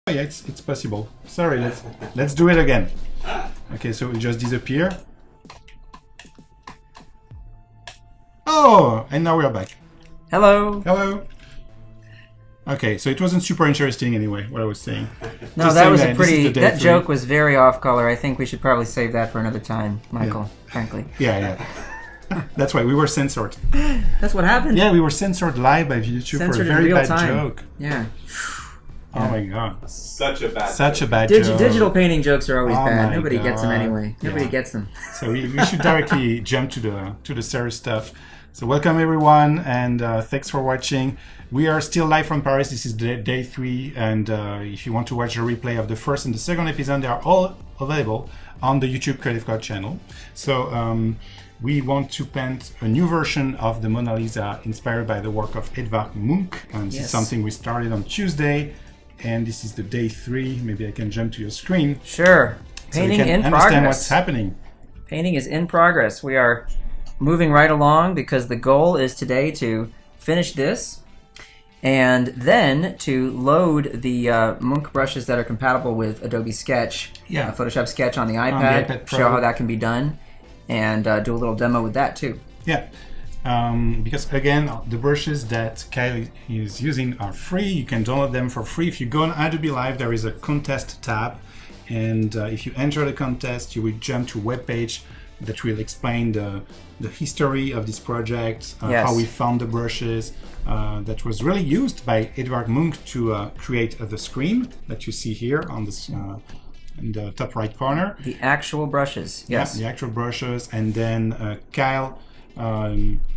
Yeah, it's possible. Sorry, let's do it again. Okay, so it just disappear. Oh, and now we are back. Hello. Hello. Okay, so it wasn't super interesting anyway, what I was saying. No, Just that saying was a pretty. That 3. joke was very off color. I think we should probably save that for another time, Michael. Frankly. Yeah. That's why we were censored. That's what happened. Yeah, we were censored live by YouTube Censored for a very in real bad time. joke. Yeah. Oh my god. Such a bad joke. Digital painting jokes are always Oh bad. my Nobody gets them God. anyway. Nobody Yeah. gets them. So we should directly jump to the serious stuff. So welcome everyone, and thanks for watching. We are still live from Paris. This is day 3, and if you want to watch a replay of the first and the second episode, they are all available on the YouTube Creative Cloud channel. So we want to paint a new version of the Mona Lisa inspired by the work of Edvard Munch, and this is something we started on Tuesday, and this is the day 3. Maybe I can jump to your screen. Sure. So you Painting can in understand progress. what's happening. Painting is in progress. We are moving right along because the goal is today to finish this and then to load the Munch brushes that are compatible with Adobe Sketch, Photoshop Sketch on the iPad, Pro. show how that can be done, and do a little demo with that too. Yeah, because again, the brushes that Kyle is using are free. You can download them for free. If you go on Adobe Live, there is a contest tab, and if you enter the contest, you will jump to a web page that will explain the history of this project, how we found the brushes. That was really used by Edvard Munch to create the screen that you see here on this in the top right corner. The actual brushes, yes. Yeah, the actual brushes, and then Kyle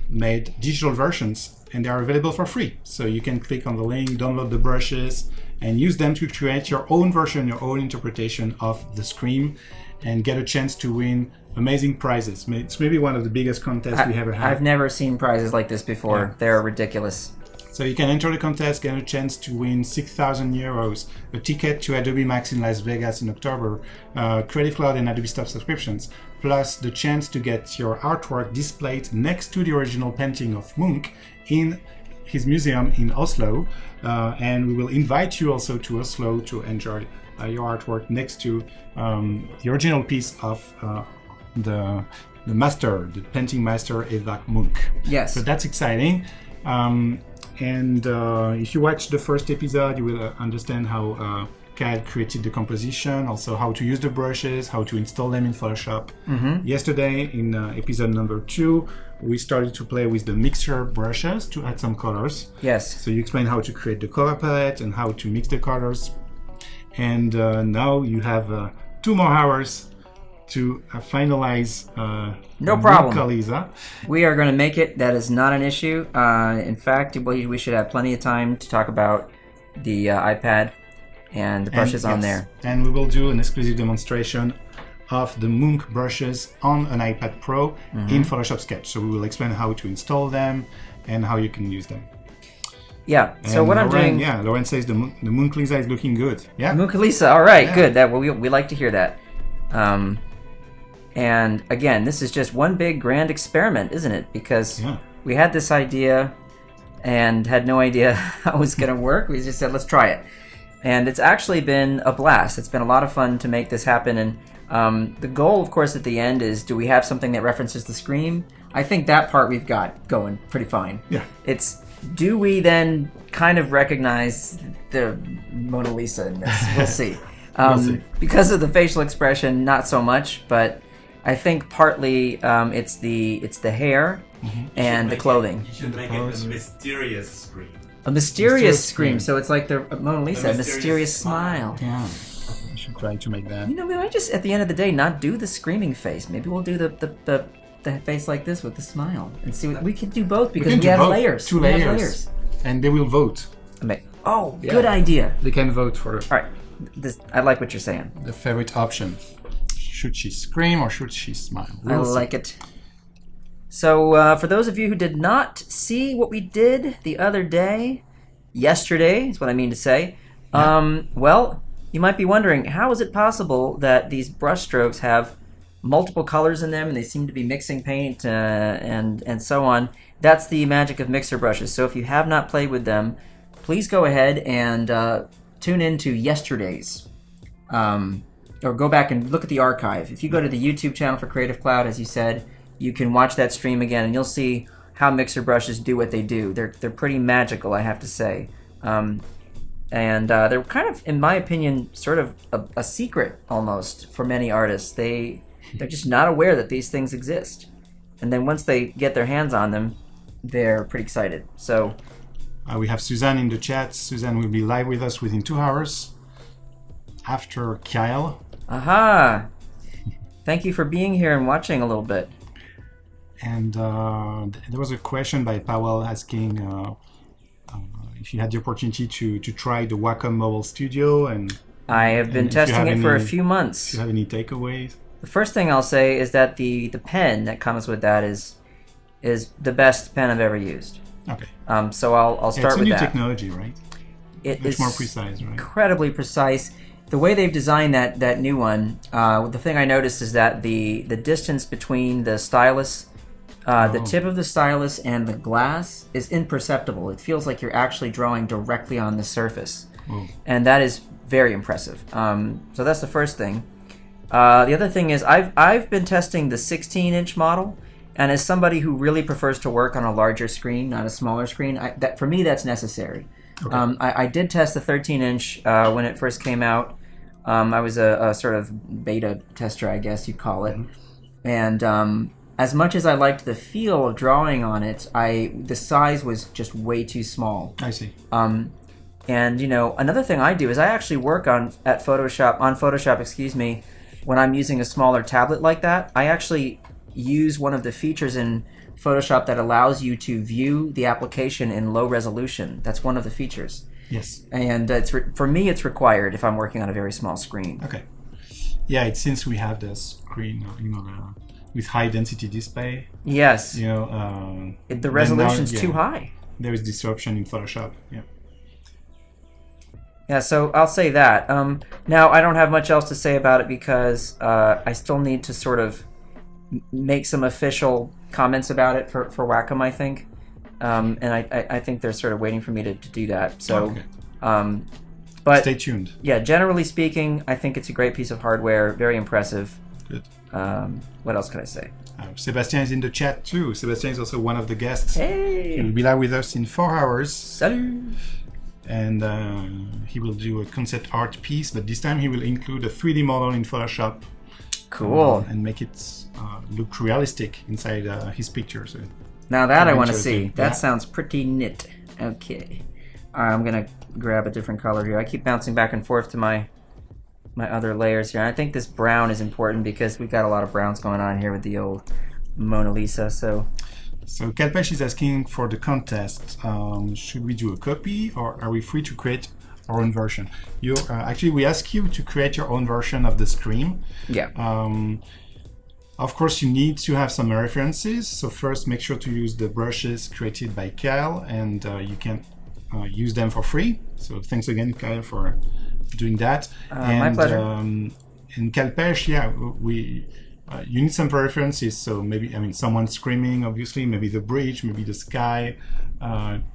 made digital versions, and they are available for free. So you can click on the link, download the brushes, and use them to create your own version, your own interpretation of the screen, and get a chance to win amazing prizes. It's maybe one of the biggest contests we ever had. I've never seen prizes like this before. Yeah. They're ridiculous. So you can enter the contest, get a chance to win 6,000 euros, a ticket to Adobe Max in Las Vegas in October, Creative Cloud and Adobe Stock subscriptions, plus the chance to get your artwork displayed next to the original painting of Munch in his museum in Oslo. And we will invite you also to Oslo to enjoy your artwork next to the original piece of the master, the painting master Edvard Munch. Yes. So that's exciting. And if you watch the first episode, you will understand how Kyle created the composition, also how to use the brushes, how to install them in Photoshop. Yesterday, in episode number 2, we started to play with the mixer brushes to add some colors. Yes. So you explain how to create the color palette and how to mix the colors. And now you have 2 more hours to finalize no problem. Mona Lisa. We are going to make it. That is not an issue. In fact, we should have plenty of time to talk about the iPad and the brushes on there. And we will do an exclusive demonstration of the Munch brushes on an iPad Pro in Photoshop Sketch. So we will explain how to install them and how you can use them. Yeah. And so what I'm doing. Yeah, Lauren says the Munch Lisa is looking good. Yeah. Munch Lisa. All right. Yeah. Good. That we like to hear that. And again, this is just one big grand experiment, isn't it? Because we had this idea and had no idea how it was going to work. We just said, let's try it. And it's actually been a blast. It's been a lot of fun to make this happen. And the goal, of course, at the end is, do we have something that references the screen? I think that part we've got going pretty fine. Yeah. It's, do we then kind of recognize the Mona Lisa in this? We'll see. We'll see. Because of the facial expression, not so much, but I think partly it's the hair and the clothing. You should make it a mysterious scream. A mysterious scream. So it's like the Mona Lisa, a mysterious smile. Yeah. I should try to make that. You know, we might just at the end of the day not do the screaming face. Maybe we'll do the face like this with the smile and see. We can do both because we have layers. 2 layers. And they will vote. Good idea. They can vote for. All right. I like what you're saying. The favorite option. Should she scream or should she smile? I like it. So for those of you who did not see what we did the other day, yesterday is what I mean to say, well, you might be wondering, how is it possible that these brush strokes have multiple colors in them and they seem to be mixing paint and so on? That's the magic of mixer brushes. So if you have not played with them, please go ahead and tune into yesterday's, or go back and look at the archive. If you go to the YouTube channel for Creative Cloud, as you said, you can watch that stream again, and you'll see how mixer brushes do what they do. They're pretty magical, I have to say. And they're kind of, in my opinion, sort of a secret almost for many artists. They're just not aware that these things exist. And then once they get their hands on them, they're pretty excited. So we have Suzanne in the chat. Suzanne will be live with us within 2 hours after Kyle. Aha! Thank you for being here and watching a little bit. And there was a question by Powell asking if you had the opportunity to try the Wacom Mobile Studio. And I have been testing it for a few months. Do you have any takeaways? The first thing I'll say is that the pen that comes with that is the best pen I've ever used. Okay. So I'll start with that. It's a new technology, right? It Much is more precise, right? Incredibly precise. The way they've designed that new one, the thing I noticed is that the distance between the stylus, the tip of the stylus and the glass is imperceptible. It feels like you're actually drawing directly on the surface. Whoa. And that is very impressive. So that's the first thing. The other thing is I've been testing the 16-inch model, and as somebody who really prefers to work on a larger screen, not a smaller screen, for me that's necessary. Okay. I did test the 13-inch when it first came out. I was a sort of beta tester, I guess you'd call it. Mm-hmm. And as much as I liked the feel of drawing on it, the size was just way too small. I see. And another thing I do is I actually work on Photoshop, when I'm using a smaller tablet like that. I actually use one of the features in Photoshop that allows you to view the application in low resolution. That's one of the features. Yes. And for me, it's required if I'm working on a very small screen. Okay. Yeah, since we have the screen, with high density display. Yes. The resolution's too high. There is disruption in Photoshop. Yeah. Yeah, so I'll say that. Now, I don't have much else to say about it because I still need to sort of make some official comments about it for Wacom, I think. And I think they're sort of waiting for me to do that. So, okay. But stay tuned. Yeah, generally speaking, I think it's a great piece of hardware, very impressive. Good. What else can I say? Sebastian is in the chat too. Sebastian is also one of the guests. Hey! He will be live with us in 4 hours. Salut! And he will do a concept art piece, but this time he will include a 3D model in Photoshop. Cool. And make it look realistic inside his picture. So now that I want to see. That sounds pretty neat. Okay. All right, I'm going to grab a different color here. I keep bouncing back and forth to my other layers here. And I think this brown is important because we've got a lot of browns going on here with the old Mona Lisa. So KyleBrush is asking for the contest. Should we do a copy, or are we free to create our own version? Actually, we ask you to create your own version of the screen. Yeah. Of course, you need to have some references. So first, make sure to use the brushes created by Kyle, and you can use them for free. So thanks again, Kyle, for doing that. My pleasure. In KyleBrush, you need some references. So maybe, someone screaming, obviously, maybe the bridge, maybe the sky.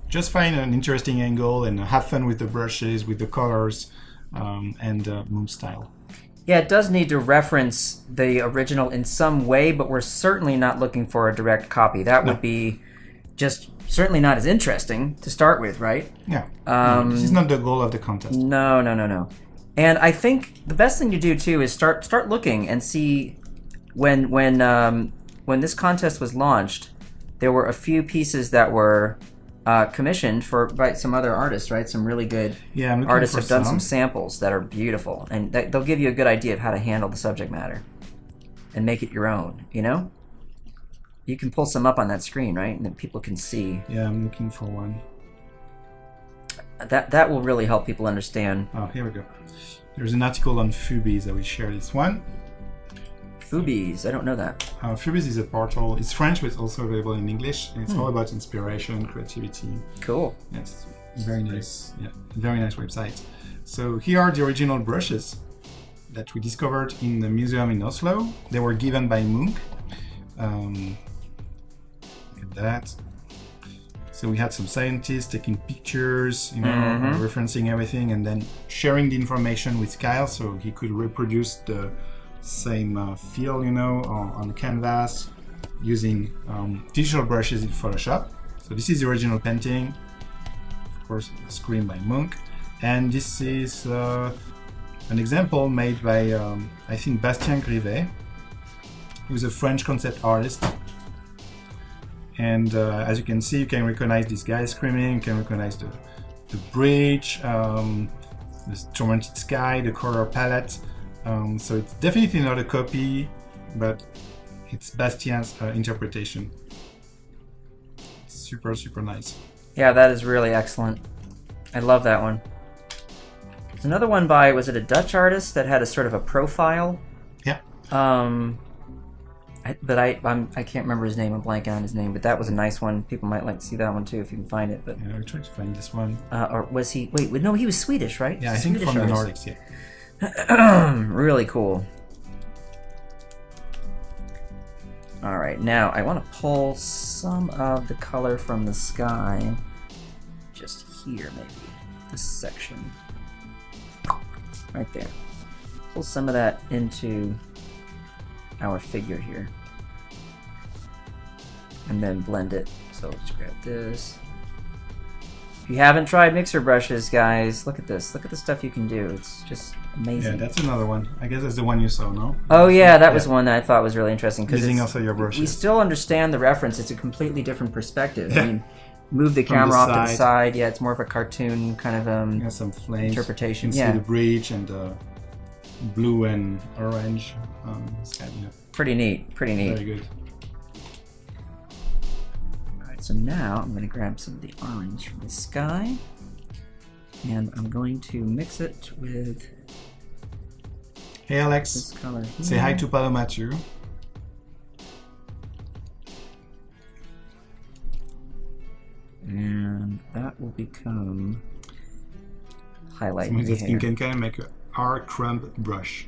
Just find an interesting angle and have fun with the brushes, with the colors, and mood style. Yeah, it does need to reference the original in some way, but we're certainly not looking for a direct copy. That would be just certainly not as interesting to start with, right? Yeah. This is not the goal of the contest. No. And I think the best thing to do too is start looking and see when this contest was launched, there were a few pieces that were commissioned by some other artists, right? Some really good artists have done some samples that are beautiful, and they'll give you a good idea of how to handle the subject matter and make it your own. You can pull some up on that screen, right? And then people can see. Yeah, I'm looking for one. That will really help people understand. Oh, here we go. There's an article on Fubies. I will share this one. Fubies, I don't know that. Fubies is a portal. It's French, but it's also available in English. And it's all about inspiration, creativity. Cool. It's very nice. Yeah, very nice website. So here are the original brushes that we discovered in the museum in Oslo. They were given by Munch. Look at that. So we had some scientists taking pictures, referencing everything, and then sharing the information with Kyle so he could reproduce the same feel, on the canvas using digital brushes in Photoshop. So this is the original painting, of course, a screen by Munch, and this is an example made by I think Bastien Grivet, who's a French concept artist. And as you can see, you can recognize this guy screaming, you can recognize the bridge, the tormented sky, the color palette. So it's definitely not a copy, but it's Bastien's interpretation. It's super, super nice. Yeah, that is really excellent. I love that one. There's another one by, was it a Dutch artist that had a sort of a profile? Yeah. I can't remember his name. I'm blanking on his name, but that was a nice one. People might like to see that one too if you can find it. But yeah, I tried to find this one. Or was he? Wait, no, he was Swedish, right? Yeah, I think Swedish from artist. the Nordics. Yeah. Really cool. All right, now I want to pull some of the color from the sky, just here maybe, this section, right there. Pull some of that into our figure here, and then blend it. So let's grab this. If you haven't tried mixer brushes, guys, look at this. Look at the stuff you can do. It's just amazing. Yeah, that's another one. I guess that's the one you saw, no? Oh yeah, that was one that I thought was really interesting. Using also your brushes. We still understand the reference. It's a completely different perspective. Yeah. I mean, move the From camera the off to the side. side. Yeah, it's more of a cartoon kind of Some flames. interpretation. You can Yeah, see the bridge and the blue and orange sky. Yeah. pretty neat. Pretty neat. Very good. All right, so now I'm going to grab some of the orange from the sky, and I'm going to mix it with Hey Alex, this color here. say hi to Paloma too. And that will become highlight. So here. you can kind of make a R-crumb brush.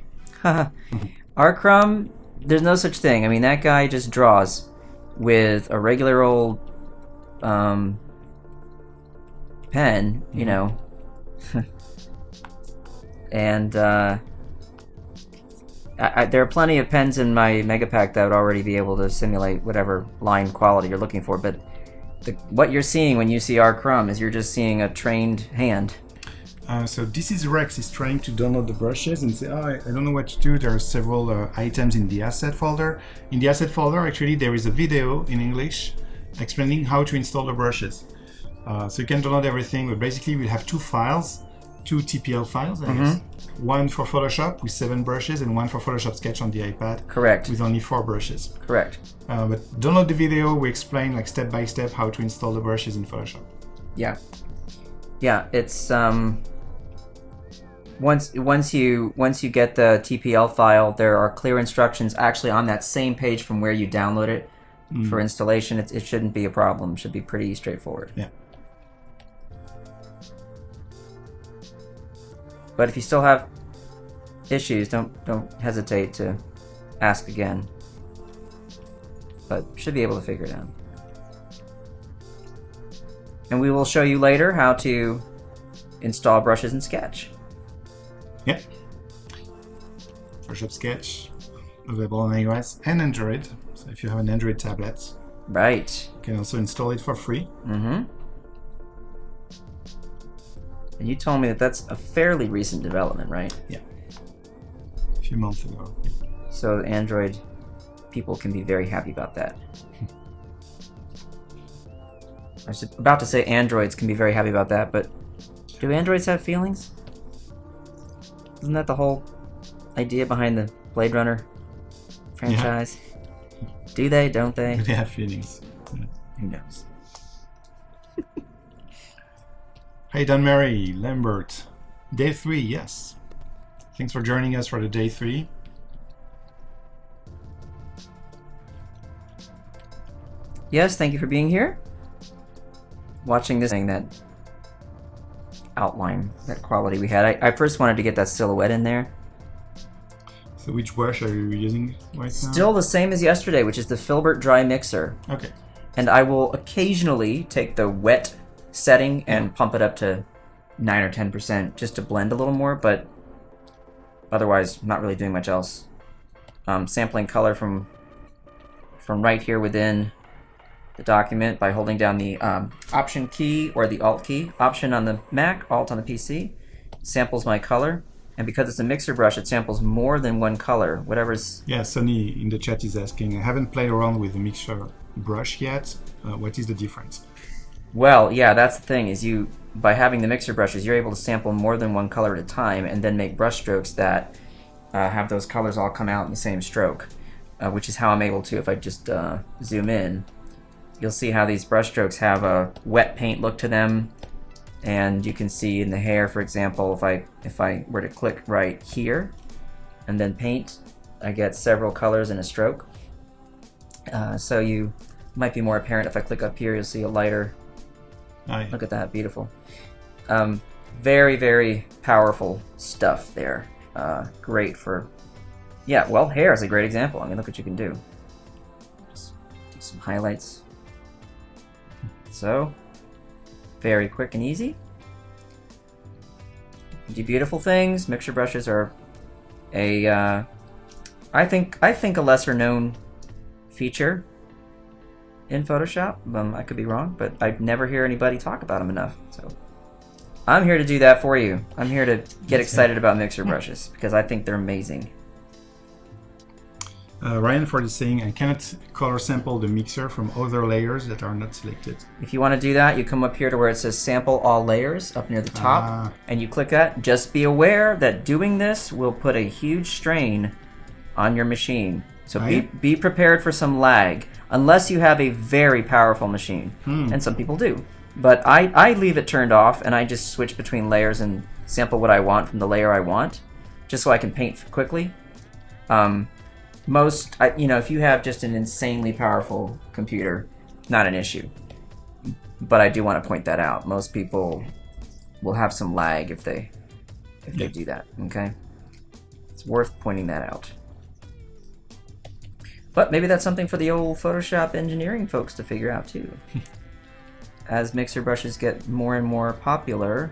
R-crumb, there's no such thing. I mean, that guy just draws with a regular old pen, you know. And there are plenty of pens in my Megapack that would already be able to simulate whatever line quality you're looking for, but what you're seeing when you see R-crumb is you're just seeing a trained hand. So this is Rex. He's trying to download the brushes and say, I don't know what to do. There are several items in the asset folder. In the asset folder, actually, there is a video in English explaining how to install the brushes. So you can download everything, but basically we have two files, two TPL files, I guess. One for Photoshop with 7 brushes and one for Photoshop Sketch on the iPad. Correct. With only 4 brushes. Correct. But download the video. We explain like step by step how to install the brushes in Photoshop. Yeah. Yeah, it's once you get the TPL file, there are clear instructions actually on that same page from where you download it for installation. It shouldn't be a problem. It should be pretty straightforward. Yeah. But if you still have issues, don't hesitate to ask again. But should be able to figure it out. And we will show you later how to install brushes in Sketch. Yeah. Photoshop Sketch, available on iOS and Android. So if you have an Android tablet, Right. you can also install it for free. Mm-hmm. And you told me that that's a fairly recent development, right? Yeah. A few months ago. So Android people can be very happy about that. I was about to say androids can be very happy about that, but do androids have feelings? Isn't that the whole idea behind the Blade Runner franchise? Yeah. Do they? Don't they? They have feelings. Yeah. Who knows? Hey, Mary Lambert. Day 3, yes. Thanks for joining us for the day 3. Yes, thank you for being here. Watching this thing, that outline, that quality we had. I first wanted to get that silhouette in there. So which brush are you using right now? Still the same as yesterday, which is the Filbert Dry Mixer. Okay. And I will occasionally take the wet setting and pump it up to 9 or 10% just to blend a little more, but otherwise not really doing much else. Sampling color from right here within the document by holding down the Option key or the Alt key. Option on the Mac, Alt on the PC. Samples my color. And because it's a mixer brush, it samples more than one color, whatever's... Yeah, Sonny in the chat is asking, I haven't played around with the mixer brush yet. What is the difference? Well, yeah, that's the thing, is by having the mixer brushes, you're able to sample more than one color at a time and then make brush strokes that have those colors all come out in the same stroke, which is how I'm able to, if I just zoom in, you'll see how these brush strokes have a wet paint look to them. And you can see in the hair, for example, if I were to click right here and then paint, I get several colors in a stroke. So you might be more apparent if I click up here, you'll see a lighter. Look at that, beautiful. Very, very powerful stuff there. Great for, yeah, well, hair is a great example. I mean, look what you can do. Just do some highlights. So, very quick and easy. Do beautiful things. Mixer brushes are I think a lesser known feature in Photoshop. I could be wrong, but I never hear anybody talk about them enough. So I'm here to do that for you. I'm here to get excited about mixer brushes because I think they're amazing. Ryan Ford is saying, I cannot color sample the mixer from other layers that are not selected. If you want to do that, you come up here to where it says Sample All Layers up near the top, and you click that. Just be aware that doing this will put a huge strain on your machine. So be prepared for some lag, unless you have a very powerful machine, and some people do. But I leave it turned off, and I just switch between layers and sample what I want from the layer I want, just so I can paint quickly. If you have just an insanely powerful computer, not an issue. But I do want to point that out. Most people will have some lag if they do that. Okay, it's worth pointing that out. But maybe that's something for the old Photoshop engineering folks to figure out too. As mixer brushes get more and more popular,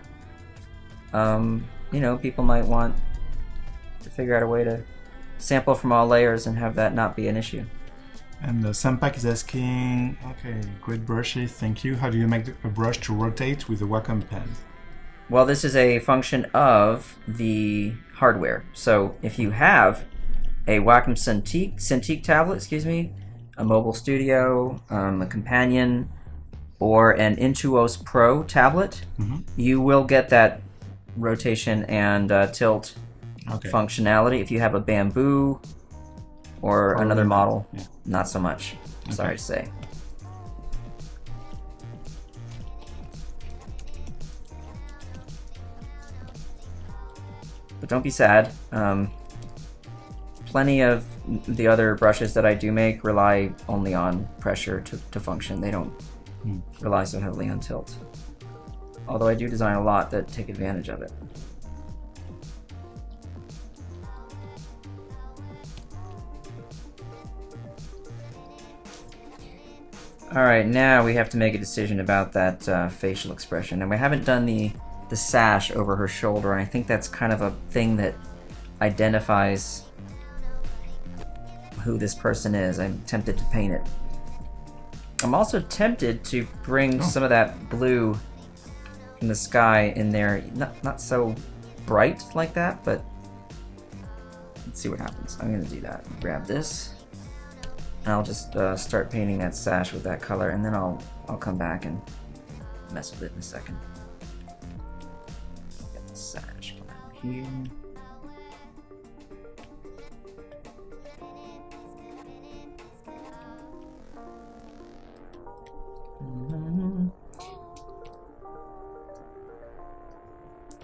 people might want to figure out a way to sample from all layers and have that not be an issue. And Sampak is asking, okay, great brushes, thank you. How do you make a brush to rotate with a Wacom pen? Well, this is a function of the hardware. So if you have a Wacom Cintiq tablet, a Mobile Studio, a Companion, or an Intuos Pro tablet, you will get that rotation and tilt functionality. If you have a Bamboo or another model, not so much. Sorry to say. But don't be sad. Plenty of the other brushes that I do make rely only on pressure to function. They don't rely so heavily on tilt. Although I do design a lot that take advantage of it. Alright, now we have to make a decision about that facial expression. And we haven't done the sash over her shoulder, and I think that's kind of a thing that identifies who this person is. I'm tempted to paint it. I'm also tempted to bring some of that blue from the sky in there. Not so bright like that, but let's see what happens. I'm going to do that. Grab this. And I'll just start painting that sash with that color, and then I'll come back and mess with it in a second. Get the sash over here.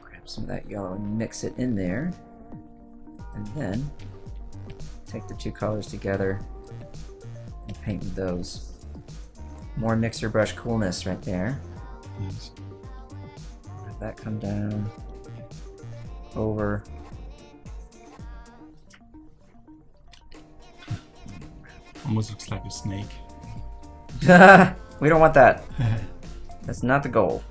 Grab some of that yellow and mix it in there, and then take the two colors together and paint with those. More mixer brush coolness right there. Yes. Let that come down over. Almost looks like a snake. We don't want that. That's not the goal.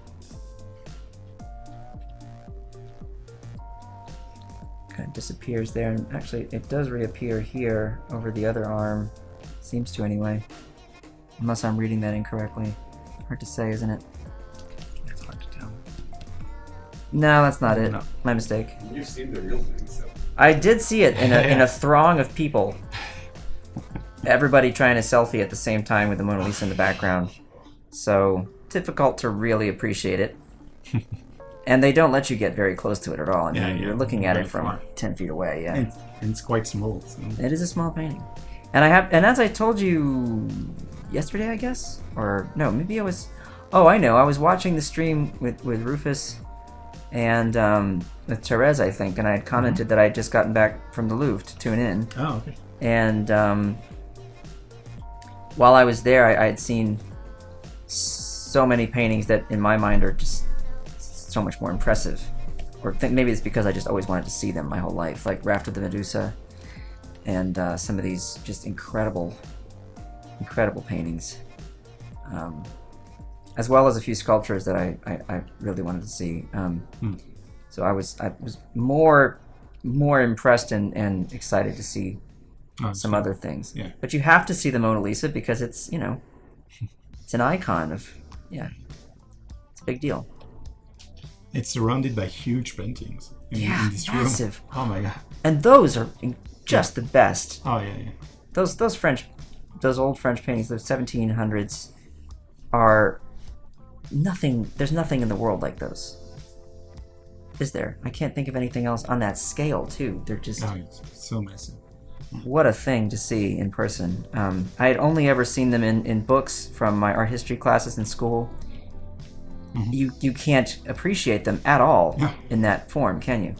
Kind of disappears there, and actually it does reappear here over the other arm. Seems to anyway. Unless I'm reading that incorrectly. Hard to say, isn't it? It's hard to tell. No, that's not it. No. My mistake. You've seen the real thing, so. I did see it in a throng of people. Everybody trying to selfie at the same time with the Mona Lisa in the background. So, difficult to really appreciate it. And they don't let you get very close to it at all. I mean, you're looking at it from 10 feet away, yeah. And it's quite small. So. It is a small painting. And as I told you yesterday, I guess? Or, no, maybe I was... Oh, I know. I was watching the stream with Rufus and with Therese, I think, and I had commented that I had just gotten back from the Louvre to tune in. Oh, okay. And while I was there, I had seen so many paintings that, in my mind, are just so much more impressive. Or maybe it's because I just always wanted to see them my whole life, like Raft of the Medusa, and some of these just incredible paintings, as well as a few sculptures that I really wanted to see. So I was more impressed and excited to see some other things. Yeah. But you have to see the Mona Lisa because it's, you know, it's an icon of, it's a big deal. It's surrounded by huge paintings in this massive room. Oh my god. And those are just the best. Oh yeah. Those old French paintings, the 1700s, are nothing. There's nothing in the world like those. Is there? I can't think of anything else on that scale too. They're just it's so massive. What a thing to see in person. I had only ever seen them in books from my art history classes in school. You can't appreciate them at all in that form, can you?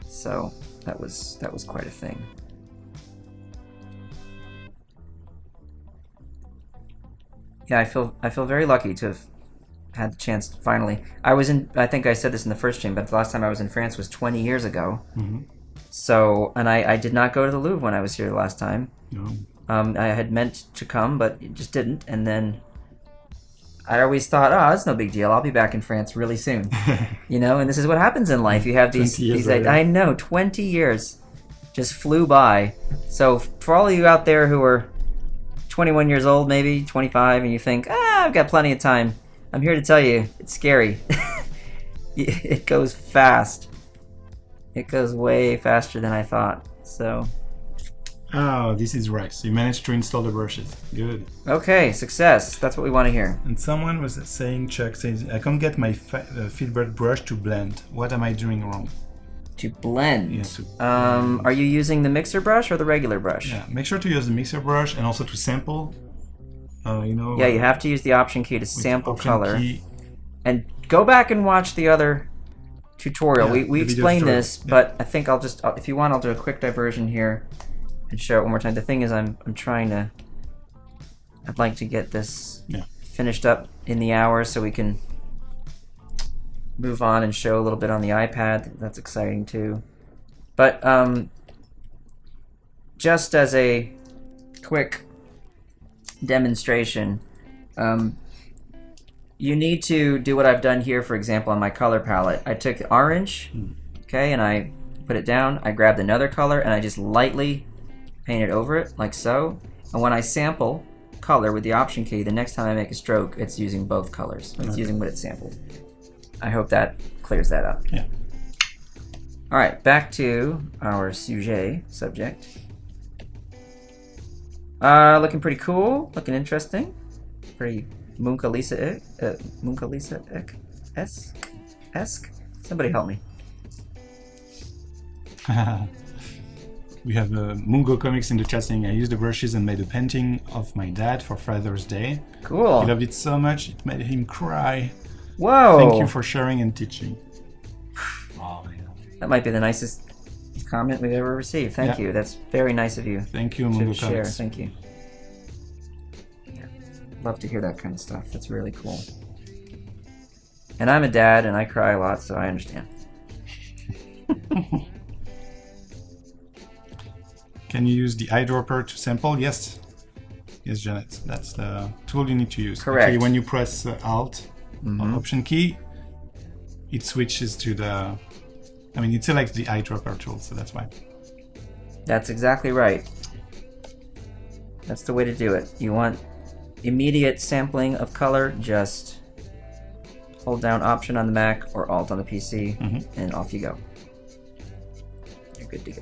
So that was quite a thing. Yeah, I feel very lucky to have had the chance to finally. I think I said this in the first stream, but the last time I was in France was 20 years ago. So, and I did not go to the Louvre when I was here the last time. No. I had meant to come, but it just didn't. And then I always thought, oh, it's no big deal. I'll be back in France really soon. You know, and this is what happens in life. You have these I know, 20 years just flew by. So for all of you out there who are 21 years old, maybe 25, and you think, I've got plenty of time, I'm here to tell you, it's scary. It goes fast. It goes way faster than I thought. So. Oh, this is Rex. You managed to install the brushes. Good. Okay, success. That's what we want to hear. And someone was saying, Chuck says, I can't get my filbert brush to blend. What am I doing wrong? To blend? Yeah, are you using the mixer brush or the regular brush? Yeah, make sure to use the mixer brush and also to sample. Yeah, you have to use the option key to sample color. And go back and watch the other tutorial. Yeah, we explained this, but I think I'll just, if you want, I'll do a quick diversion here and show it one more time. The thing is, I'm trying to, I'd like to get this finished up in the hour so we can move on and show a little bit on the iPad. That's exciting too. But just as a quick demonstration, you need to do what I've done here, for example, on my color palette. I took orange, okay, and I put it down. I grabbed another color and I just lightly painted over it, like so. And when I sample color with the option key, the next time I make a stroke, it's using both colors. It's using what it sampled. I hope that clears that up. Yeah. All right, back to our subject. Looking pretty cool, looking interesting. Pretty Mona Lisa-esque. Somebody help me. We have Mungo Comics in the chat saying, I used the brushes and made a painting of my dad for Father's Day. Cool. He loved it so much, it made him cry. Whoa. Thank you for sharing and teaching. Oh, man. That might be the nicest comment we've ever received. Thank you. That's very nice of you. Thank you, Mungo Comics. Thank you. Yeah. Love to hear that kind of stuff. That's really cool. And I'm a dad and I cry a lot, so I understand. Can you use the eyedropper to sample? Yes. Yes, Janet. That's the tool you need to use. Correct. Okay, when you press Alt or Option key, it switches to the. I mean, it selects the eyedropper tool, so that's why. That's exactly right. That's the way to do it. You want immediate sampling of color, just hold down Option on the Mac or Alt on the PC, and off you go. You're good to go.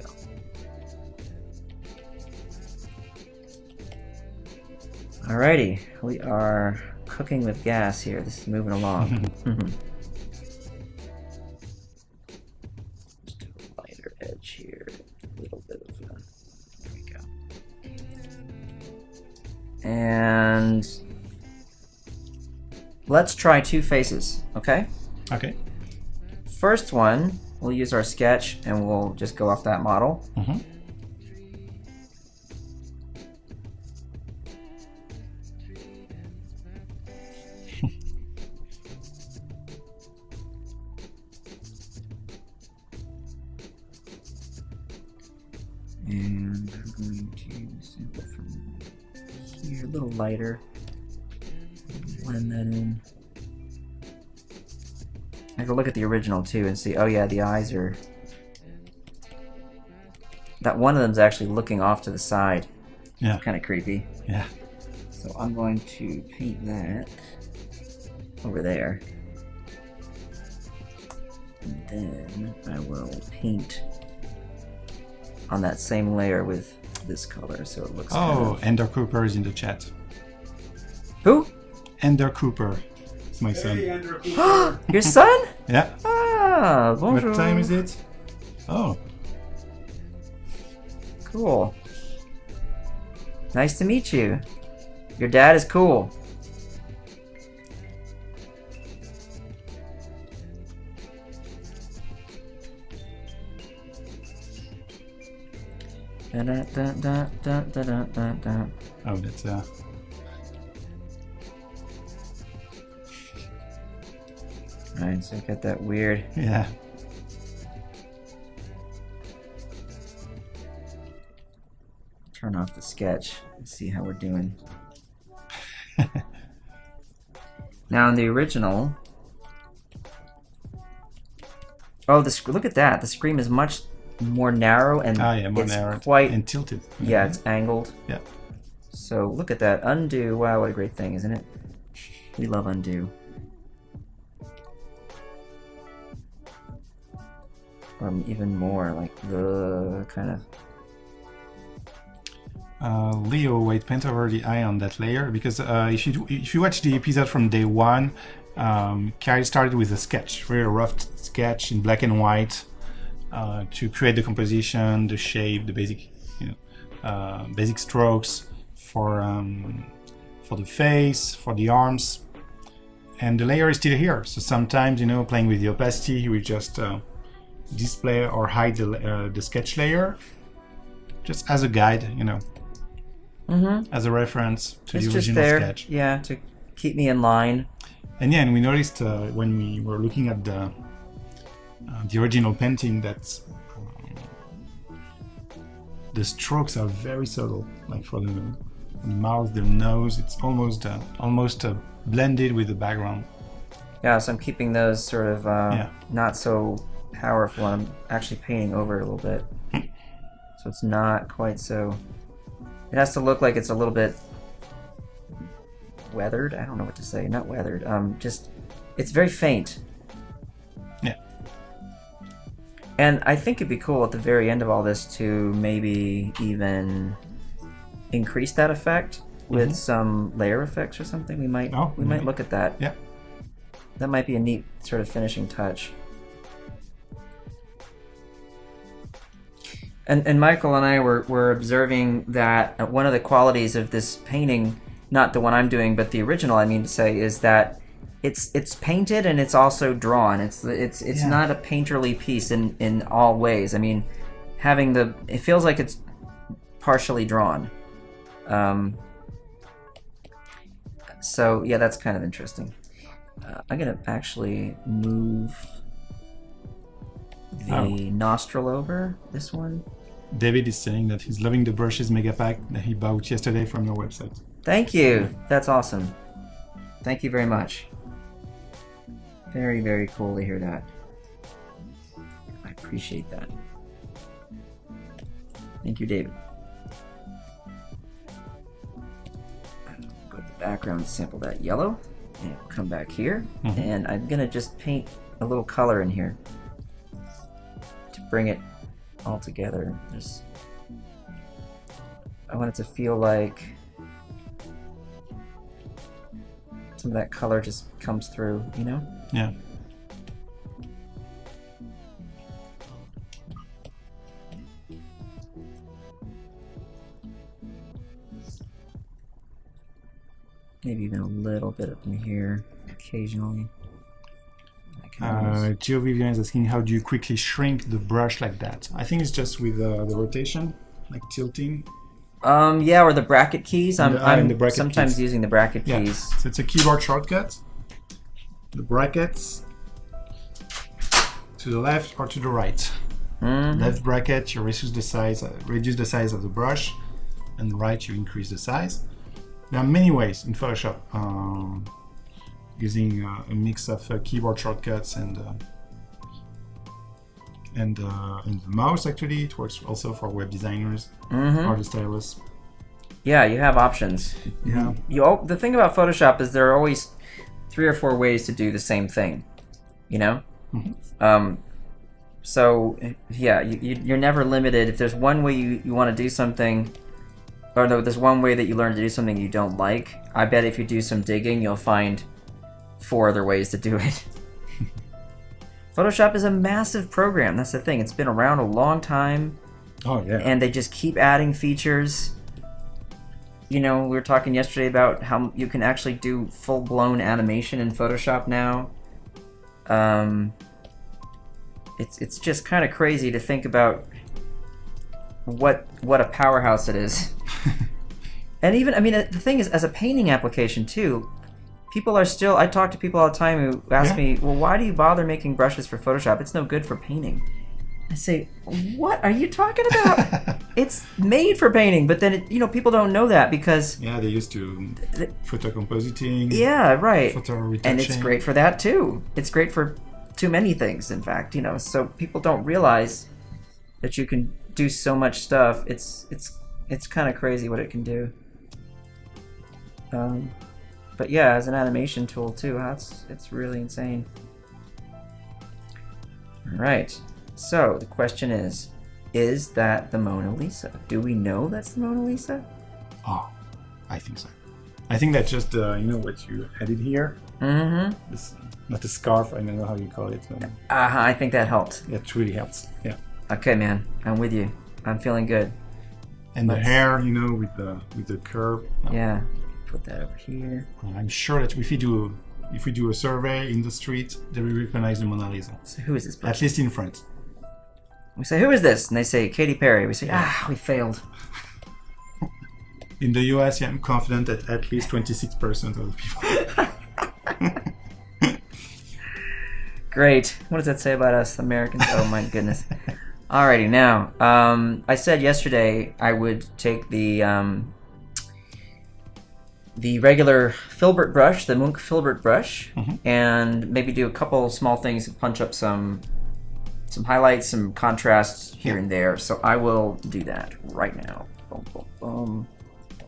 Alrighty, we are cooking with gas here. This is moving along. Just a lighter edge here. A little bit of there we go. And let's try two faces, okay? Okay. First one, we'll use our sketch and we'll just go off that model. And I'm going to sample from here, a little lighter. Blend that in. I can look at the original too and see, oh yeah, the eyes are... That one of them's actually looking off to the side. Yeah. Kind of creepy. Yeah. So I'm going to paint that over there. And then I will paint on that same layer with this color, so it looks kind of... Ender Cooper is in the chat. Who? Ender Cooper. It's my son. Your son? Yeah. Ah, bonjour. What time is it? Oh. Cool. Nice to meet you. Your dad is cool. Da, da, da, da, da, da, da, da. Oh, that's Alright, so I got that weird. Yeah. Turn off the sketch and see how we're doing. Now in the original, oh, look at that. The screen is much more narrow and more it's narrow quite and tilted. Yeah, it's angled. Yeah. So look at that. Undo. Wow, what a great thing, isn't it? We love undo. Even more like the kind of. Leo, wait, paint over the eye on that layer because if you watch the episode from day one, Kyle started with a sketch, very rough sketch in black and white to create the composition, the shape, the basic, basic strokes for the face, for the arms, and the layer is still here. So sometimes, playing with the opacity, you will just display or hide the sketch layer, just as a guide, as a reference to it's the just original there, sketch. Yeah, to keep me in line. And we noticed when we were looking at the original painting that the strokes are very subtle. Like for the mouth, the nose, it's almost blended with the background. Yeah, so I'm keeping those sort of not so powerful. I'm actually painting over it a little bit, so it's not quite so. It has to look like it's a little bit weathered. I don't know what to say. Not weathered. Just it's very faint. Yeah. And I think it'd be cool at the very end of all this to maybe even increase that effect with some layer effects or something. We might look at that. Yeah. That might be a neat sort of finishing touch. And Michael and I were observing that one of the qualities of this painting, not the one I'm doing, but the original, I mean to say, is that it's painted and it's also drawn. It's not a painterly piece in all ways. I mean, it feels like it's partially drawn. So yeah, that's kind of interesting. I'm gonna actually move the nostril over this one. David is saying that he's loving the brushes mega pack that he bought yesterday from your website. Thank you. That's awesome. Thank you very much. Very, very cool to hear that. I appreciate that. Thank you, David. Go to the background and sample that yellow. And we'll come back here. And I'm going to just paint a little color in here to bring it all together. I want it to feel like some of that color just comes through, you know? Yeah. Maybe even a little bit up in here, occasionally. Geo Vivian is asking, how do you quickly shrink the brush like that? I think it's just with the rotation, like tilting. Yeah, or the bracket keys. I'm sometimes keys. using the bracket Yeah. keys. So it's a keyboard shortcut. The brackets to the left or to the right. Left bracket, you reduce the size of the brush, and the right, you increase the size. There are many ways in Photoshop using a mix of keyboard shortcuts and the mouse. Actually, it works also for web designers or the stylus. Yeah, you have options. Yeah. The thing about Photoshop is there are always 3 or 4 ways to do the same thing. You know. So yeah, you're never limited. If there's one way you want to do something, or no, there's one way that you learn to do something you don't like, I bet if you do some digging, you'll find 4 other ways to do it. Photoshop is a massive program. That's the thing. It's been around a long time. Oh yeah. And they just keep adding features. You know, we were talking yesterday about how you can actually do full-blown animation in Photoshop now. It's just kind of crazy to think about what a powerhouse it is. And even, I mean, the thing is, as a painting application too, people are still, I talk to people all the time who ask me, well, why do you bother making brushes for Photoshop? It's no good for painting. I say, what are you talking about? It's made for painting, but then, people don't know that because... Yeah, they used to photo compositing. Yeah, right. Photo retouching. And it's great for that too. It's great for too many things, in fact, so people don't realize that you can do so much stuff. It's kind of crazy what it can do. But yeah, as an animation tool too, it's really insane. All right. So the question is that the Mona Lisa? Do we know that's the Mona Lisa? Oh, I think so. I think that's just what you added here. This, not a scarf. I don't know how you call it. I think that helped. It really helps. Yeah. Okay, man. I'm with you. I'm feeling good. And the hair, with the curve. Yeah. Put that over here. I'm sure that if we do a survey in the street, they will recognize the Mona Lisa. So who is this person? At least in France. We say, who is this? And they say, Katy Perry. We say, we failed. In the US, I'm confident that at least 26% of the people. Great. What does that say about us Americans? Oh my goodness. Alrighty, now, I said yesterday I would take the regular filbert brush, the Munch filbert brush, and maybe do a couple small things to punch up some highlights, some contrasts here and there. So I will do that right now. Boom, boom, boom.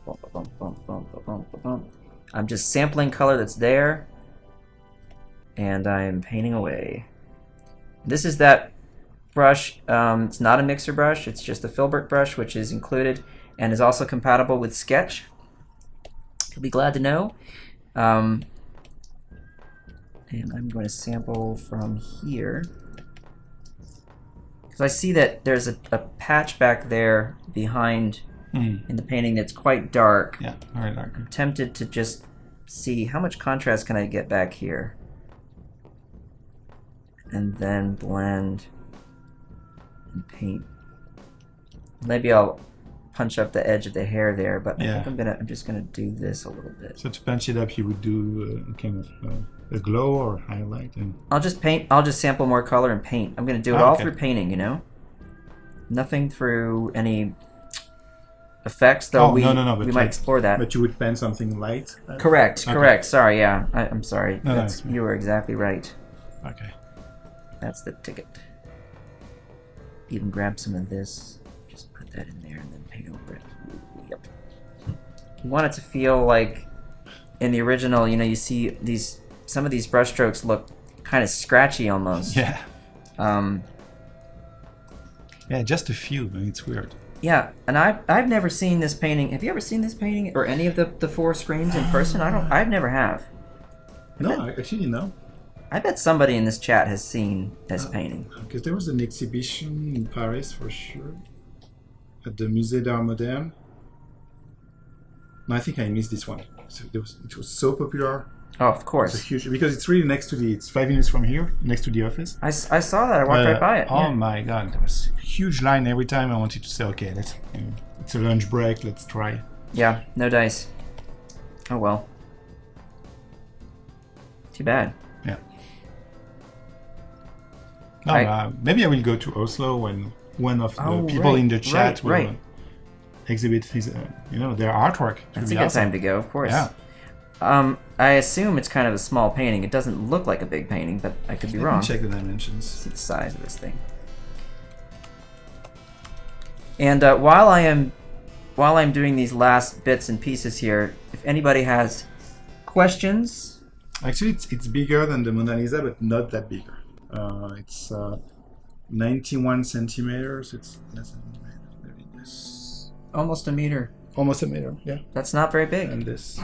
Boom, boom, boom, boom, boom, boom, boom. I'm just sampling color that's there, and I'm painting away. This is that brush. It's not a mixer brush. It's just a filbert brush, which is included and is also compatible with Sketch. You'll be glad to know. And I'm going to sample from here. Because I see that there's a patch back there behind in the painting that's quite dark. Yeah, very dark. I'm tempted to just see how much contrast can I get back here. And then blend and paint. Maybe I'll punch up the edge of the hair there, but I think I'm just gonna do this a little bit. So to punch it up, you would do kind of a glow or highlight, and I'll just paint. I'll just sample more color and paint. I'm gonna do it all through painting, Nothing through any effects, though. No, we might explore that. But you would pen something light? Correct. Sorry, yeah. I'm sorry. No, you were exactly right. Okay. That's the ticket. Even grab some of this. Just put that in there and then paint over it. Yep. You want it to feel like in the original, you see some of these brush strokes look kind of scratchy almost. Yeah. Yeah, just a few. It's weird. Yeah, and I've never seen this painting. Have you ever seen this painting or any of the 4 screens in person? I've never have. Actually, no. I bet somebody in this chat has seen this painting. Because there was an exhibition in Paris for sure, at the Musée d'Art Moderne. No, I think I missed this one. So it was so popular. Oh, of course. It's huge, because it's really next to it's 5 minutes from here, next to the office. I saw that. I walked right by it. Oh my god, there was a huge line every time I wanted to say, okay, it's a lunch break, let's try. Yeah, no dice. Oh well. Too bad. Yeah. No, maybe I will go to Oslo when one of the people in the chat will exhibit his, their artwork. That's a good time to go, of course. Yeah. I assume it's kind of a small painting. It doesn't look like a big painting, but I could be wrong. Let me check the dimensions. See the size of this thing. And while I'm doing these last bits and pieces here, if anybody has questions. Actually, it's bigger than the Mona Lisa, but not that bigger. It's 91 centimeters. It's less than a meter. Maybe this. Almost a meter. Almost a meter, yeah. That's not very big. And this.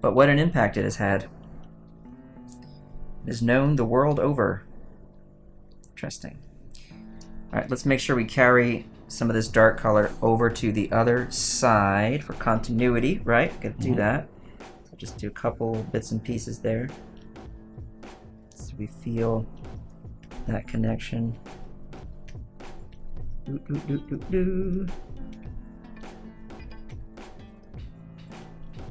But what an impact it has had. It is known the world over. Interesting. Alright, let's make sure we carry some of this dark color over to the other side for continuity, right? Gotta do that. So just do a couple bits and pieces there. So we feel that connection.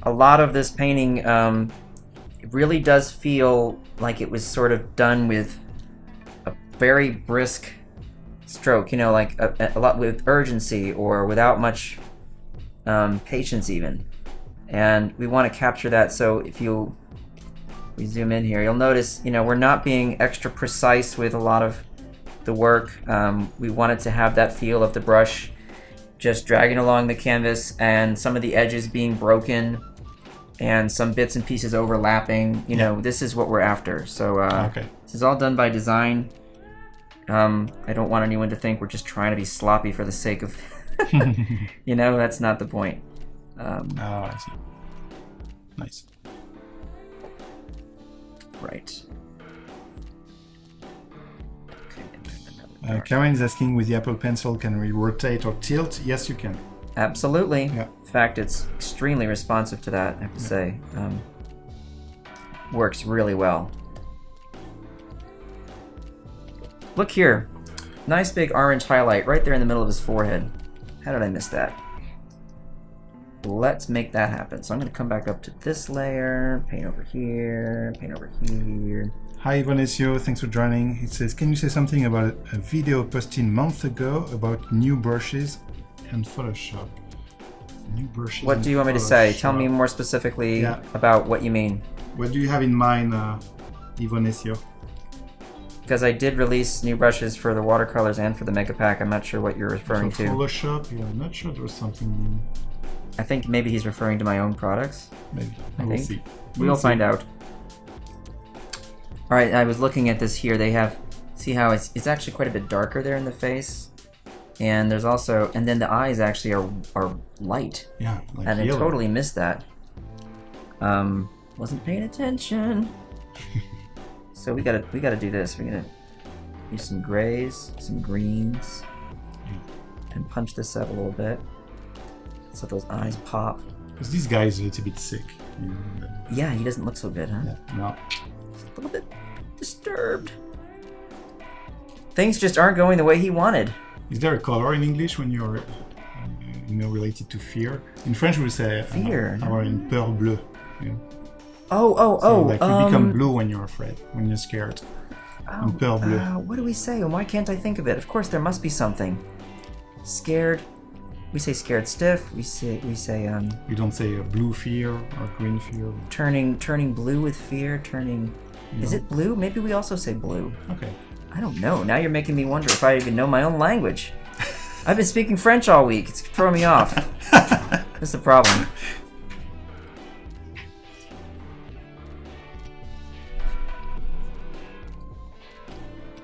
A lot of this painting it really does feel like it was sort of done with a very brisk stroke, like a lot with urgency or without much patience even. And we want to capture that, so if we zoom in here, you'll notice, we're not being extra precise with a lot of the work. We wanted to have that feel of the brush just dragging along the canvas and some of the edges being broken and some bits and pieces overlapping. This is what we're after. So This is all done by design. I don't want anyone to think we're just trying to be sloppy for the sake of that's not the point. I see. Nice. Right. Karen is asking, with the Apple Pencil, can we rotate or tilt? Yes, you can. Absolutely. Yeah. In fact, it's extremely responsive to that, I have to say. Works really well. Look here. Nice big orange highlight right there in the middle of his forehead. How did I miss that? Let's make that happen. So I'm going to come back up to this layer, paint over here, paint over here. Hi Ivanesio, thanks for joining. It says, can you say something about a video posted months ago about new brushes and Photoshop? New brushes. What do you want me to say? Tell me more specifically about what you mean. What do you have in mind, Ivanesio? Because I did release new brushes for the watercolors and for the Mega Pack. I'm not sure what you're referring to. Photoshop? Yeah, I'm not sure there was something new. I think maybe he's referring to my own products. Maybe. We'll see. We'll find out. All right, I was looking at this here. They have, see how it's actually quite a bit darker there in the face, and there's also, and then the eyes actually are light. Yeah, like and yellow. I totally missed that. Wasn't paying attention. So we gotta do this. We're gonna use some grays, some greens, and punch this up a little bit so those eyes pop. Because this guy is a little bit sick. Yeah, he doesn't look so good, huh? Yeah, no. A little bit disturbed. Things just aren't going the way he wanted. Is there a color in English when you're related to fear? In French we would say fear. Or in peur bleue. Oh. Like you become blue when you're afraid, when you're scared. in Pearl Bleu. What do we say? Why can't I think of it? Of course, there must be something. Scared. We say scared stiff. We say You don't say blue fear or green fear. turning blue with fear. Turning. No. Is it blue? Maybe we also say blue. Okay. I don't know. Now you're making me wonder if I even know my own language. I've been speaking French all week. It's throwing me off. That's the problem.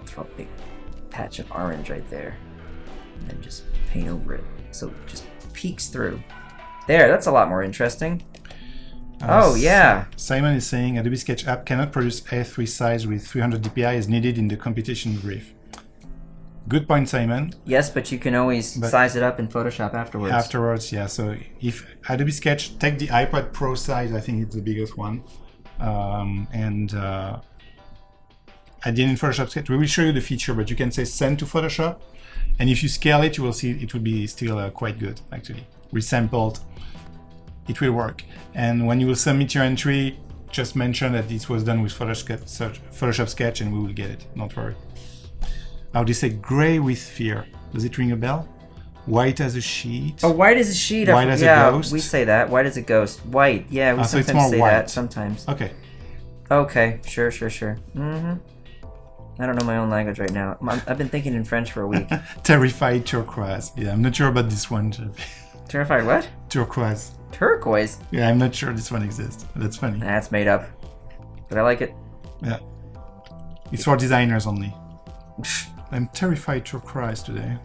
Throw a big patch of orange right there. And then just paint over it. So it just peeks through. There, that's a lot more interesting. Oh, yeah. Simon is saying Adobe Sketch app cannot produce A3 size with 300 dpi as needed in the competition brief. Good point, Simon. Yes, but you can always size it up in Photoshop afterwards. Afterwards, yeah. So if Adobe Sketch, take the iPad Pro size, I think it's the biggest one. At the end in Photoshop Sketch, we will show you the feature, but you can say send to Photoshop. And if you scale it, you will see it will be still quite good, actually. Resampled, it will work. And when you will submit your entry, just mention that this was done with Photoshop Sketch and we will get it, don't worry. How do you say gray with fear? Does it ring a bell? White as a sheet. Oh, white as a sheet. White as a ghost. We say that. White as a ghost. White. Yeah, we so it's sometimes more say white. that sometimes. Okay. Okay, sure. Mm-hmm. I don't know my own language right now. I've been thinking in French for a week. Terrified turquoise. Yeah, I'm not sure about this one. Terrified what? Turquoise. Turquoise? Yeah, I'm not sure this one exists. That's funny. That's made up. But I like it. Yeah. It's for designers only. I'm terrified turquoise today.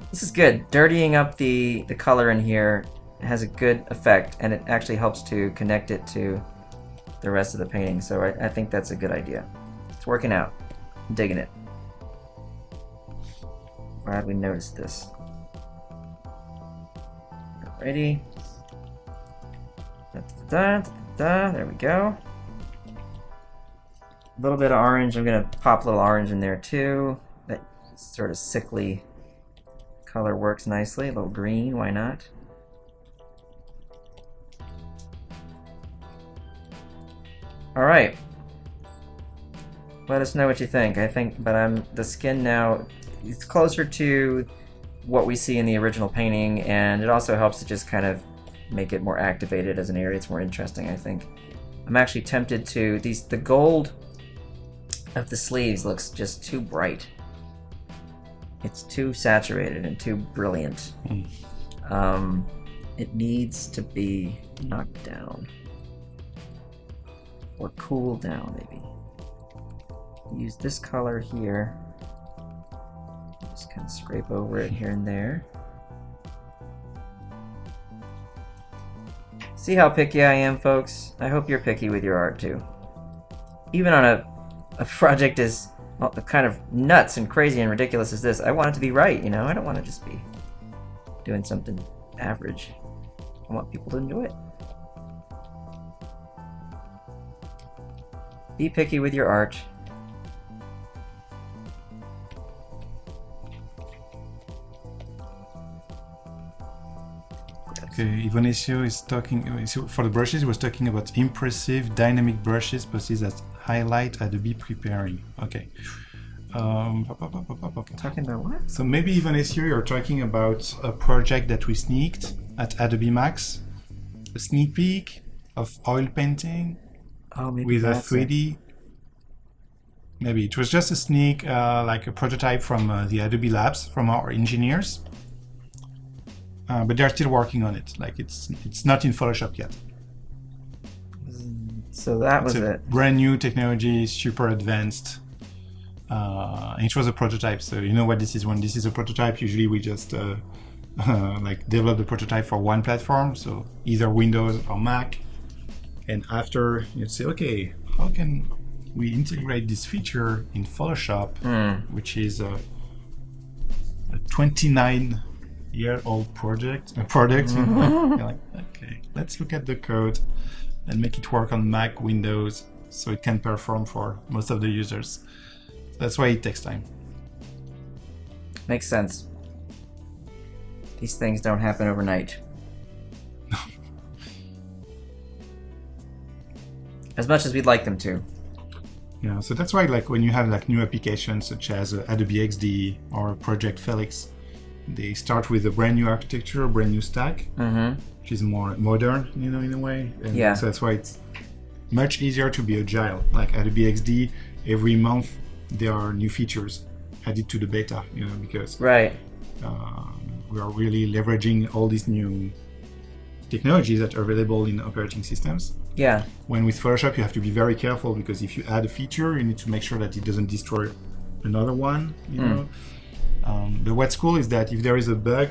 This is good. Dirtying up the color in here has a good effect, and it actually helps to connect it to the rest of the painting. So I think that's a good idea. It's working out. I'm digging it. Glad we noticed this. Ready? There we go. A little bit of orange. I'm gonna pop a little orange in there too. That sort of sickly color works nicely. A little green, why not? All right. Let us know what you think. The skin now, it's closer to what we see in the original painting, and it also helps to just kind of make it more activated as an area. It's more interesting, I think. I'm actually tempted to, the gold of the sleeves looks just too bright. It's too saturated and too brilliant. It needs to be knocked down. Or cooled down, maybe. Use this color here. Just kind of scrape over it here and there. See how picky I am, folks? I hope you're picky with your art too. Even on a project as kind of nuts and crazy and ridiculous as this, I want it to be right, you know? I don't want to just be doing something average. I want people to enjoy it. Be picky with your art. Okay, Ivanesio is talking, for the brushes, he was talking about impressive dynamic brushes posted as highlight Adobe preparing. Okay. Talking about what? So maybe Ivanesio, you're talking about a project that we sneaked at Adobe Max, a sneak peek of oil painting with a 3D. Maybe it was just a sneak, like a prototype from the Adobe Labs, from our engineers. But they're still working on it. Like it's not in Photoshop yet. So that was it. Brand new technology, super advanced. And it was a prototype. So you know what this is. When this is a prototype, usually we just like develop the prototype for one platform. So either Windows or Mac. And after you say, okay, how can we integrate this feature in Photoshop, which is a 29-year-old product. You're like, okay, let's look at the code and make it work on Mac, Windows, so it can perform for most of the users. That's why it takes time. Makes sense. These things don't happen overnight. As much as we'd like them to. Yeah, so that's why like when you have like new applications such as Adobe XD or Project Felix, they start with a brand new architecture, a brand new stack, which is more modern, you know, in a way. And Yeah. so that's why it's much easier to be agile. Like Adobe XD, every month there are new features added to the beta, you know, because Right. we are really leveraging all these new technologies that are available in operating systems. Yeah. When with Photoshop, you have to be very careful because if you add a feature, you need to make sure that it doesn't destroy another one, you know. But what's cool is that if there is a bug,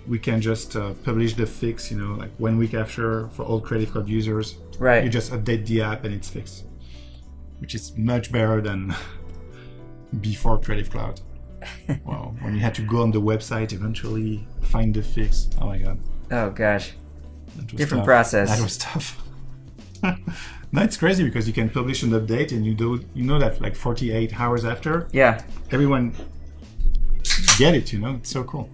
we can just publish the fix, you know, like 1 week after for all Creative Cloud users. Right. You just update the app and it's fixed, which is much better than before Creative Cloud. Well, when you had to go on the website, eventually find the fix. Oh my God. Oh gosh. That was Different tough. process. That was tough. No, it's crazy because you can publish an update and you know that like 48 hours after, Yeah. everyone get it, you know. It's so cool.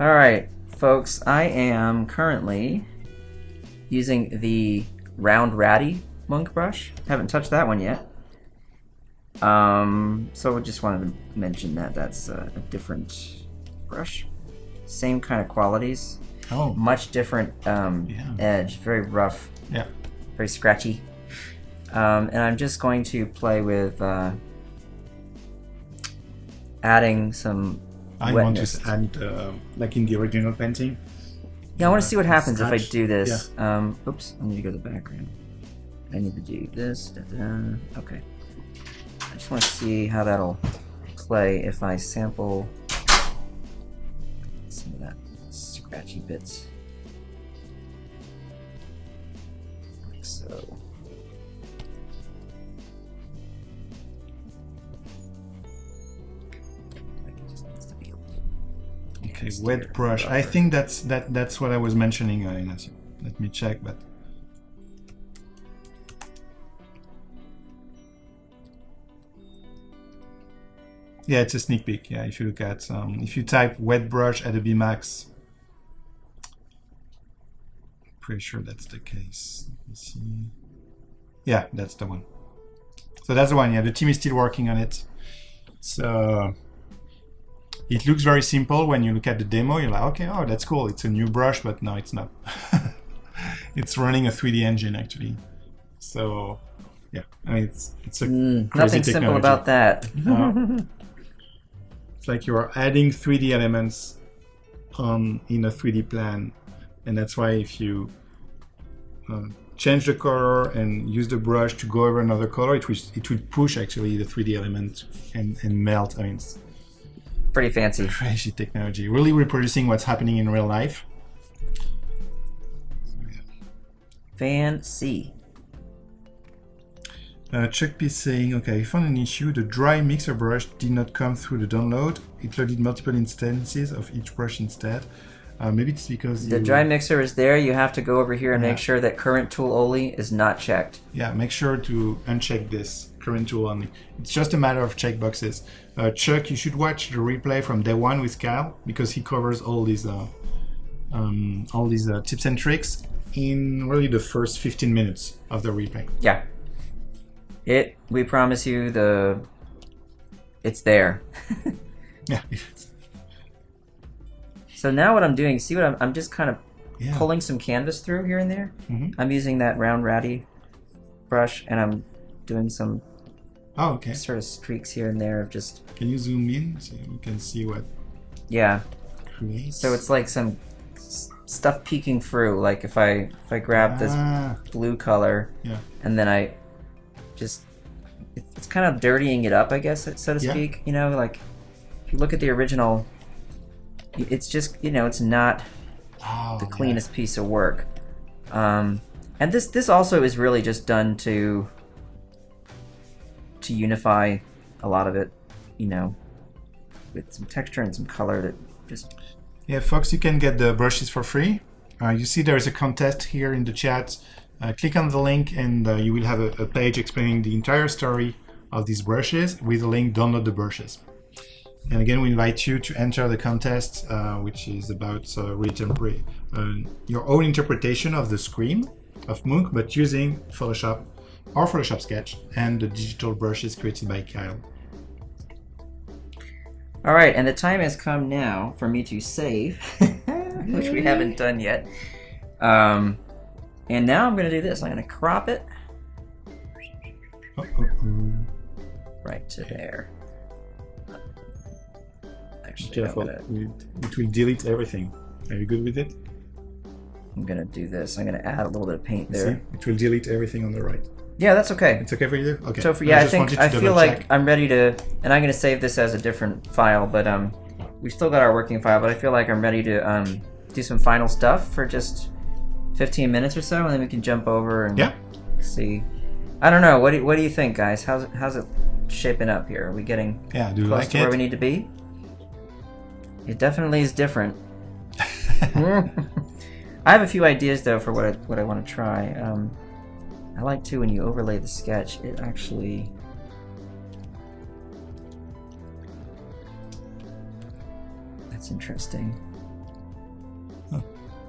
All right, folks. I am currently using the round ratty monk brush. Haven't touched that one yet. So I just wanted to mention that that's a different brush. Same kind of qualities. Oh, Much different edge. Very rough. yeah. Very scratchy. And I'm just going to play with adding some I wetness. want to add, like in the original painting. Yeah, I want to see what happens if I Scratch. do this. Oops, I need to go to the background. I need to do this. Okay. I just want to see how that'll play if I sample some of that scratchy bits. Like so. Like it just needs to be a little. Okay, wet brush. I think that's what I was mentioning, Ignacio. Let me check, but yeah, it's a sneak peek. Yeah, if you look at if you type wet brush Adobe Max, pretty sure that's the case. Let me see. Yeah, that's the one. So that's the one. Yeah, the team is still working on it. So it looks very simple when you look at the demo. You're like, okay, oh, that's cool. It's a new brush, but no, it's not. It's running a 3D engine actually. So yeah, I mean, it's a crazy Nothing simple technology. about that. It's like you're adding 3D elements in a 3D plan, and that's why if you change the color and use the brush to go over another color, it would push actually the 3D element and melt. I mean, it's Pretty fancy. crazy technology. Really reproducing what's happening in real life. Fancy. Chuck P is saying, okay, I found an issue. The dry mixer brush did not come through the download. It loaded multiple instances of each brush instead. Maybe it's because The dry mixer is there. You have to go over here and make sure that current tool only is not checked. Yeah, make sure to uncheck this current tool only. It's just a matter of checkboxes. Chuck, you should watch the replay from day one with Kyle because he covers all these tips and tricks in really the first 15 minutes of the replay. Yeah. We promise you it's there. Yeah. So now what I'm doing, see what I'm just kind of pulling some canvas through here and there. Mm-hmm. I'm using that round ratty brush and I'm doing some sort of streaks here and there of just... Can you zoom in so we can see what creates? So it's like some stuff peeking through. Like if I grab this blue color and then I just... It's kind of dirtying it up, I guess, so to speak. You know, like if you look at the original, it's just, it's not the cleanest piece of work. And this also is really just done to unify a lot of it, with some texture and some color that just... Yeah, folks, you can get the brushes for free. You see there's a contest here in the chat. Click on the link and you will have a page explaining the entire story of these brushes with the link download the brushes. And again, we invite you to enter the contest, which is about your own interpretation of the screen of Munch, but using Photoshop or Photoshop Sketch and the digital brushes created by Kyle. All right, and the time has come now for me to save, which we haven't done yet. And now I'm going to do this. I'm going to crop it right to there. Actually, careful, it will delete everything. Are you good with it? I'm going to do this. I'm going to add a little bit of paint there. See? It will delete everything on the right. Yeah, that's okay. It's okay for you? Okay. So I feel like I'm ready to, and I'm going to save this as a different file, but we've still got our working file, but I feel like I'm ready to do some final stuff for just 15 minutes or so, and then we can jump over and see. I don't know. What do you think, guys? How's it shaping up here? Are we getting close to where we need to be? It definitely is different. I have a few ideas though for what I want to try. I like too when you overlay the sketch, it actually that's interesting. Huh.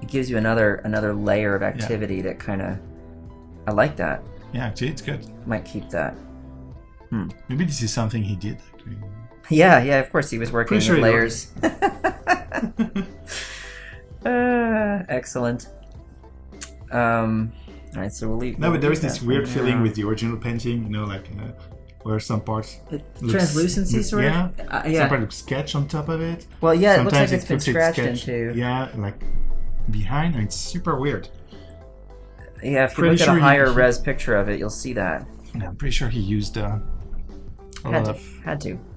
It gives you another layer of activity that kind of I like that. Yeah, actually, it's good. Might keep that. Maybe this is something he did actually. Yeah, of course he was working with layers. Excellent. All right, so we'll leave. No, but there is this weird feeling with the original painting, you know, like where some parts translucency sort of. Some part looks sketch on top of it. Well, yeah, sometimes it looks like it's been scratched into. Yeah, like behind, and it's super weird. Yeah, if you look at a higher res picture of it, you'll see that. Yeah, I'm pretty sure he used a lot of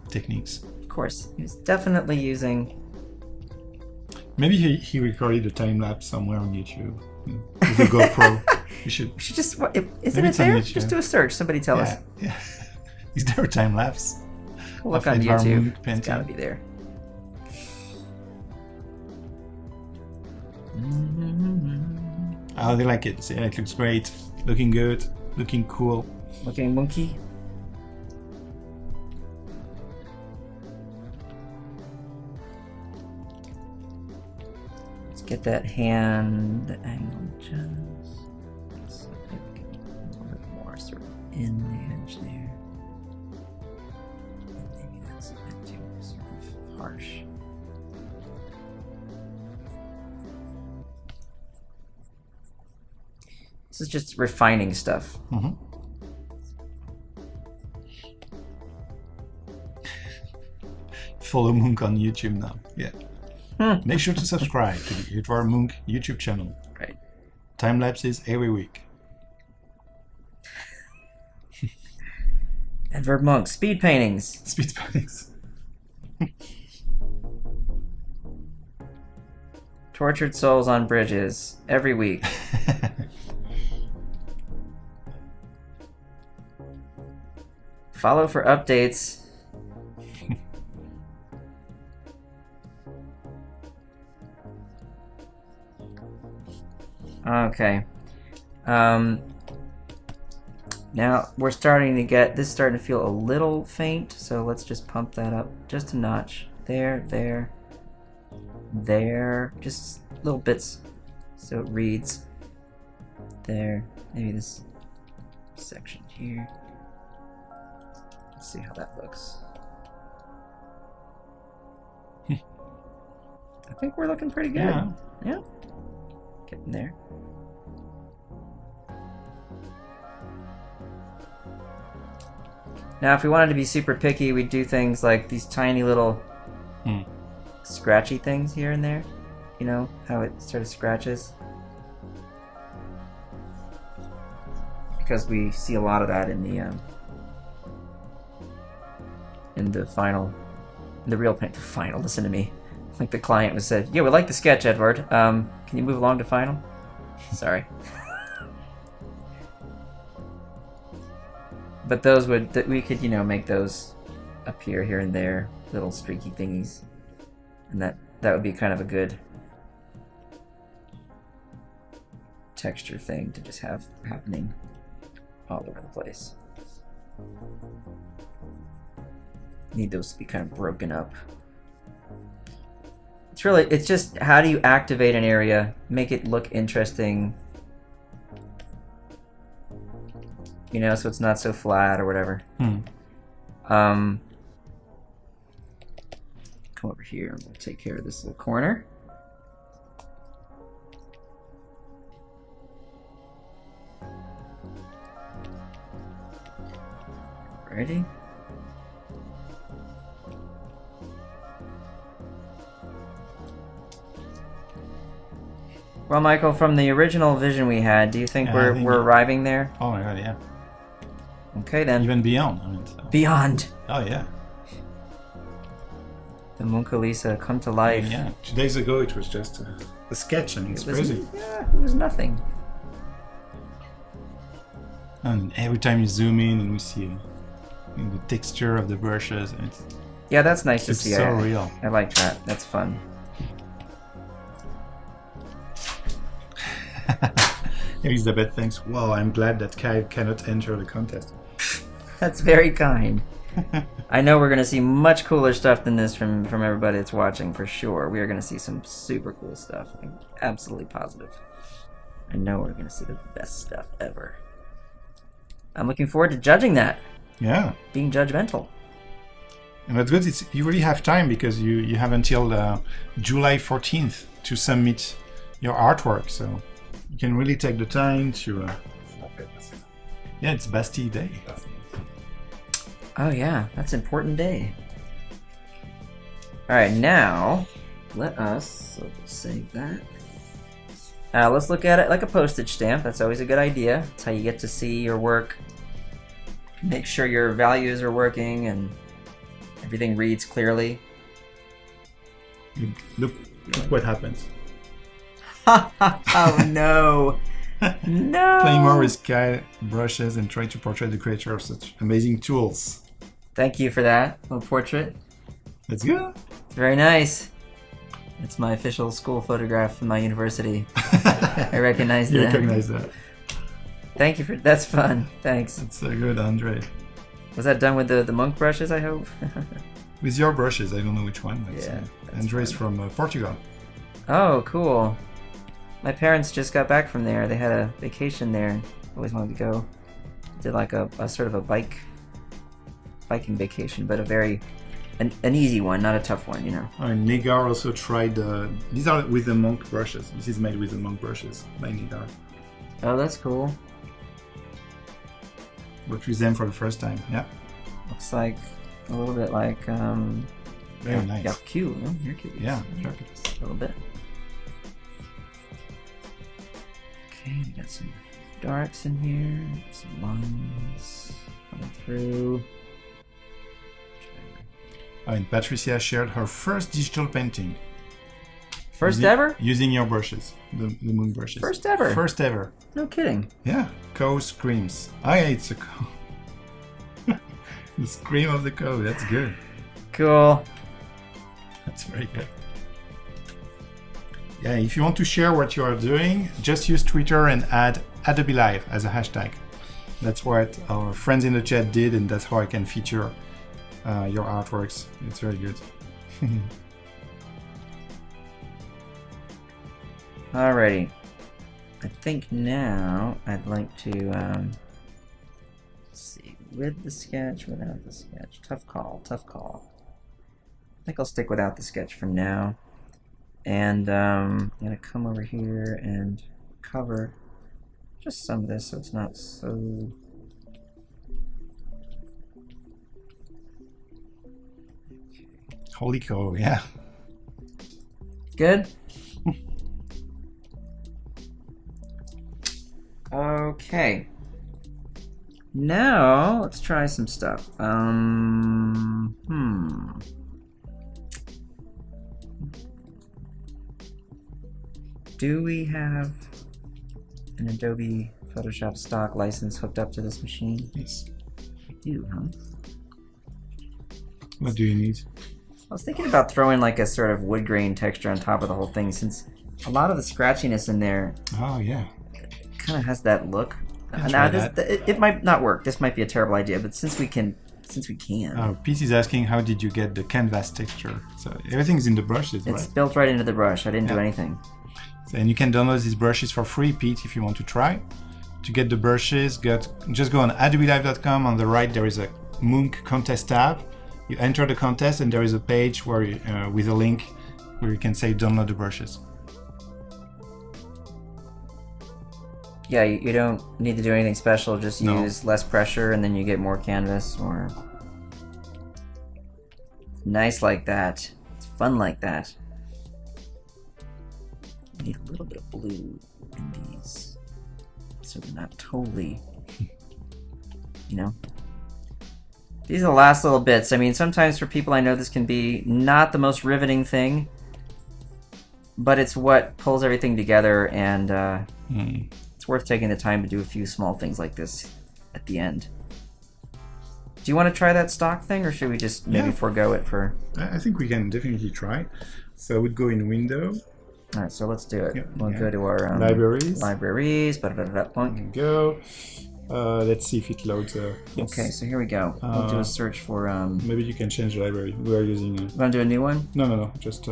techniques. Of course, he was definitely using. Maybe he recorded a time lapse somewhere on YouTube with a GoPro. We should just. Isn't it there? Just do a search. Somebody tell us. Yeah. Is there a time lapse? We'll look on YouTube. It's gotta be there. Oh, they like it. Yeah, it looks great. Looking good. Looking cool. Looking monkey. Let's get that hand angle just so maybe a little bit more sort of in the edge there. Maybe that's a bit too sort of harsh. This is just refining stuff. Follow Munch on YouTube now. Yeah. Make sure to subscribe to the Edward Munch YouTube channel. Right. Time lapses every week. Edward Munch, speed paintings. Speed paintings. Tortured souls on bridges every week. Follow for updates. Okay. Now we're starting to get this, starting to feel a little faint, so let's just pump that up just a notch. There, just little bits so it reads. There, maybe this section here. Let's see how that looks. I think we're looking pretty good. Yeah. Getting there. Now, if we wanted to be super picky, we'd do things like these tiny little scratchy things here and there. You know, how it sort of scratches. Because we see a lot of that in the final, the real paint. The final, listen to me. Like the client was said, yeah, we like the sketch, Edward. Can you move along to final? Sorry. But those we could, make those appear here and there, little streaky thingies, and that would be kind of a good texture thing to just have happening all over the place. Need those to be kind of broken up. It's just how do you activate an area, make it look interesting, you know, so it's not so flat or whatever. Come over here. I'm going to take care of this little corner. Ready? Well, Michael, from the original vision we had, do you think we're arriving there? Oh my god, yeah. Okay then. Even beyond. I mean, so. Beyond. Oh yeah. The Mona Lisa come to life. Yeah. 2 days ago it was just a sketch, and it's crazy. Yeah, it was nothing. And every time you zoom in and we see the texture of the brushes, and yeah, that's nice to see. It's so real. I like that. That's fun. Elizabeth thinks, "Wow, I'm glad that Kyle cannot enter the contest." That's very kind. I know we're going to see much cooler stuff than this from everybody that's watching, for sure. We are going to see some super cool stuff. I'm absolutely positive. I know we're going to see the best stuff ever. I'm looking forward to judging that. Yeah. Being judgmental. And that's good. You really have time, because you have until July 14th to submit your artwork. So you can really take the time to... yeah, it's Bastille Day. Oh yeah, that's an important day. Alright, now, let us save that. Let's look at it like a postage stamp. That's always a good idea. That's how you get to see your work. Make sure your values are working and everything reads clearly. Look what happens. Oh no! No! Playing more with KyleBrushes and trying to portray the creator of such amazing tools. Thank you for that little portrait. That's good. Very nice. It's my official school photograph from my university. I recognize that. You recognize that. Thank you for that's fun. Thanks. It's good, Andre. Was that done with the monk brushes, I hope? With your brushes, I don't know which one. But yeah. Andre's from Portugal. Oh, cool. My parents just got back from there. They had a vacation there. Always wanted to go. Did like a sort of a biking vacation, but an easy one, not a tough one, you know. And Negar also tried. These are with the monk brushes. This is made with the monk brushes by Negar. Oh, that's cool. Worked with them for the first time. Yeah. Looks like a little bit like very nice. Yeah, cute. Oh, you're cute. Yeah, a little bit. Okay, we got some darks in here, some lines coming through. And Patricia shared her first digital painting. First ever? Using your brushes, the moon brushes. First ever? First ever. No kidding. Yeah, cow screams. Oh yeah, it's a cow. The scream of the cow, that's good. Cool. That's very good. Yeah, if you want to share what you are doing, just use Twitter and add Adobe Live as a hashtag. That's what our friends in the chat did, and that's how I can feature your artworks. It's very good. Alrighty. I think now I'd like to let's see, with the sketch, without the sketch. Tough call. I think I'll stick without the sketch for now. And I'm gonna come over here and cover just some of this so it's not so... Holy cow, yeah. Good? Okay. Now, let's try some stuff. Do we have an Adobe Photoshop stock license hooked up to this machine? Yes. We do, huh? What do you need? I was thinking about throwing like a sort of wood grain texture on top of the whole thing, since a lot of the scratchiness in there yeah, kind of has that look. Now, it might not work. This might be a terrible idea, but since we can. Pete is asking, how did you get the canvas texture? So everything's in the brushes, It's right? built right into the brush. I didn't do anything. And you can download these brushes for free, Pete, if you want to try. to get the brushes, just go on adobelive.com. On the right, there is a Munch contest tab. You enter the contest, and there is a page where with a link where you can say download the brushes. Yeah, you don't need to do anything special. Just use less pressure, and then you get more canvas. Or it's nice like that. It's fun like that. You need a little bit of blue in these, so they're not totally, you know. These are the last little bits. I mean, sometimes for people I know this can be not the most riveting thing, but it's what pulls everything together, and it's worth taking the time to do a few small things like this at the end. Do you want to try that stock thing, or should we just maybe forego it for... I think we can definitely try. So I would go in Window. All right, so let's do it. We'll go to our libraries. Point. Go. Let's see if it loads. Yes. Okay, so here we go. We'll do a search for... maybe you can change the library. We are using... You want to do a new one? No. Just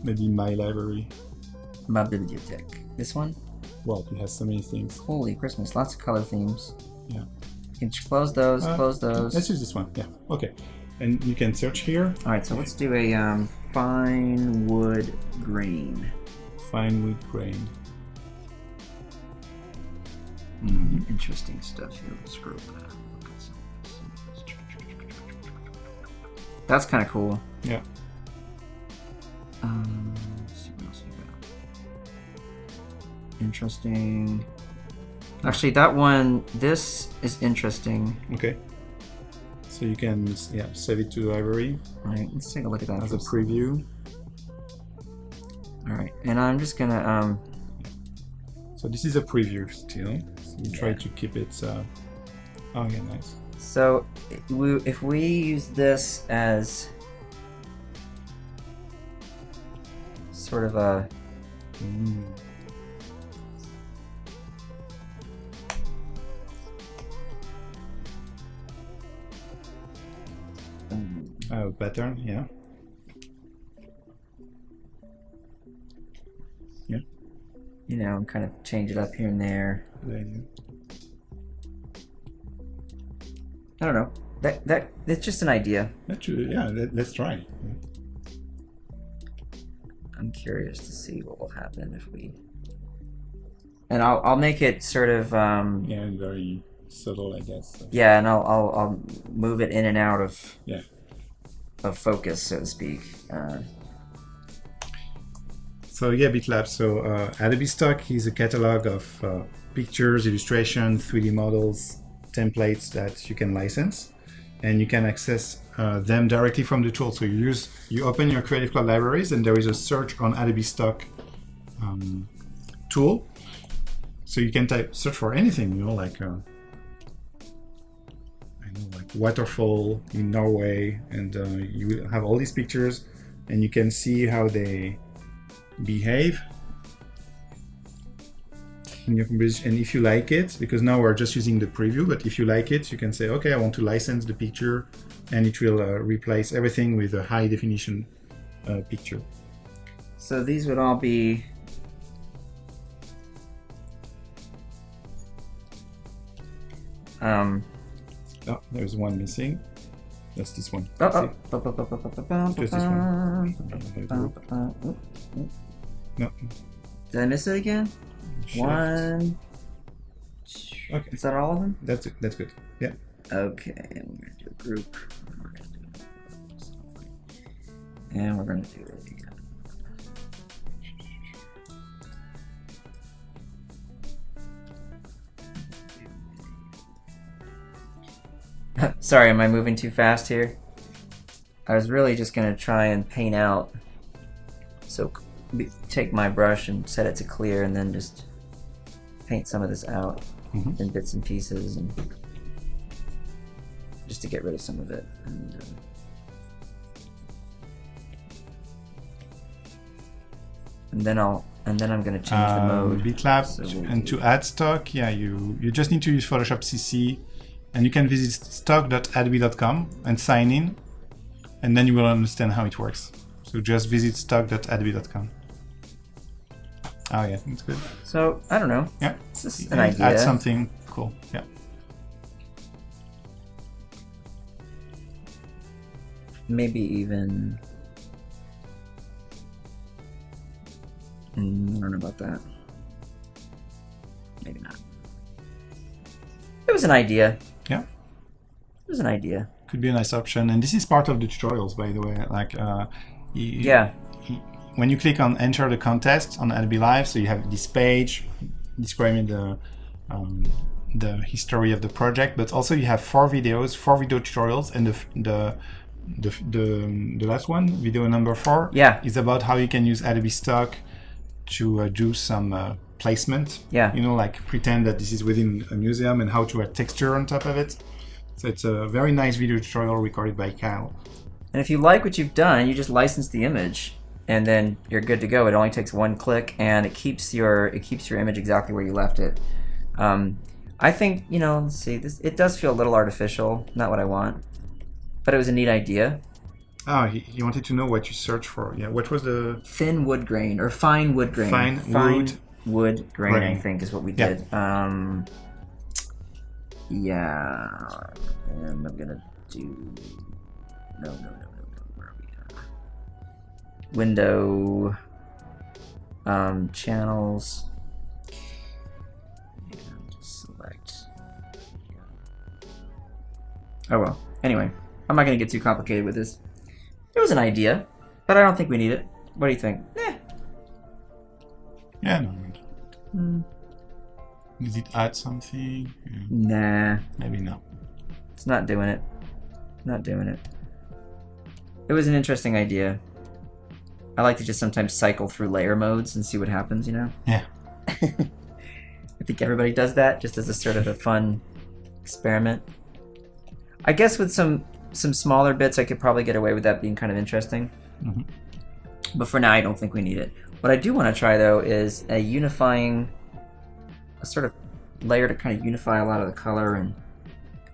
maybe my library. Ma bibliothèque. This one? Well, it has so many things. Holy Christmas, lots of color themes. Yeah. You can close those, close those. Let's use this one. Yeah, okay. And you can search here. All right, so let's do a fine wood grain. Fine wood grain. Interesting stuff here. Let's scroll down. That's kind of cool. Yeah. Let's see what else we got. Interesting. Actually, that one, this is interesting. Okay. So you can save it to the library. All right, let's take a look at that as a preview. All right, and I'm just gonna So this is a preview still. So we try to keep it. Oh yeah, nice. So if we use this as sort of a pattern, yeah. You know, and kind of change it up here and there. I don't know. That's just an idea. Let's try. I'm curious to see what will happen if we. And I'll make it sort of. Very subtle, I guess. So. Yeah, and I'll move it in and out of. Yeah. Of focus, so to speak. So yeah, BitLab. So Adobe Stock is a catalog of pictures, illustration, 3D models, templates that you can license, and you can access them directly from the tool. So you open your Creative Cloud libraries, and there is a search on Adobe Stock tool. So you can search for anything, like waterfall in Norway, and you have all these pictures, and you can see how they behave in your composition. And if you like it, because now we're just using the preview, but if you like it, you can say, okay, I want to license the picture, and it will replace everything with a high definition picture. So these would all be oh, there's one missing. That's this one. Just this one. No. Did I miss it again? Shift. One. Okay. Is that all of them? That's it. That's good. Yeah. Okay, and we're gonna do a group. And we're gonna do it again. Sorry, am I moving too fast here? I was really just gonna try and paint out. So take my brush and set it to clear, and then just paint some of this out in bits and pieces, and just to get rid of some of it. And then I'm gonna change the mode. BitLab, So and to add stock, you just need to use Photoshop CC, and you can visit stock.adobe.com and sign in, and then you will understand how it works. So just visit stock.adobe.com. Oh yeah, that's good. So I don't know. Yeah. It's just an idea. Add something cool. Yeah. Maybe even. I don't know about that. Maybe not. It was an idea. Yeah. It was an idea. Could be a nice option, and this is part of the tutorials, by the way. Like, when you click on Enter the Contest on Adobe Live, so you have this page describing the history of the project, but also you have 4 video tutorials, and the last one, video number 4, is about how you can use Adobe Stock to do some placement. Yeah. You know, like pretend that this is within a museum and how to add texture on top of it. So it's a very nice video tutorial recorded by Kyle. And if you like what you've done, you just license the image, and then you're good to go. It only takes 1 click, and it keeps your image exactly where you left it. I think, let's see, it does feel a little artificial, not what I want, but it was a neat idea. Oh, he wanted to know what you searched for. Yeah, what was the... Thin wood grain, or fine wood grain. Fine wood grain, I think, is what we did. Yeah, and I'm gonna do... No. Where are we? Window, channels, and select. Oh well. Anyway, I'm not gonna get too complicated with this. It was an idea, but I don't think we need it. What do you think? Yeah, no. Does it add something? Yeah. Nah. Maybe not. It's not doing it. Not doing it. It was an interesting idea. I like to just sometimes cycle through layer modes and see what happens, Yeah. I think everybody does that just as a sort of a fun experiment. I guess with some smaller bits, I could probably get away with that being kind of interesting. Mm-hmm. But for now, I don't think we need it. What I do want to try, though, is a sort of layer to kind of unify a lot of the color. And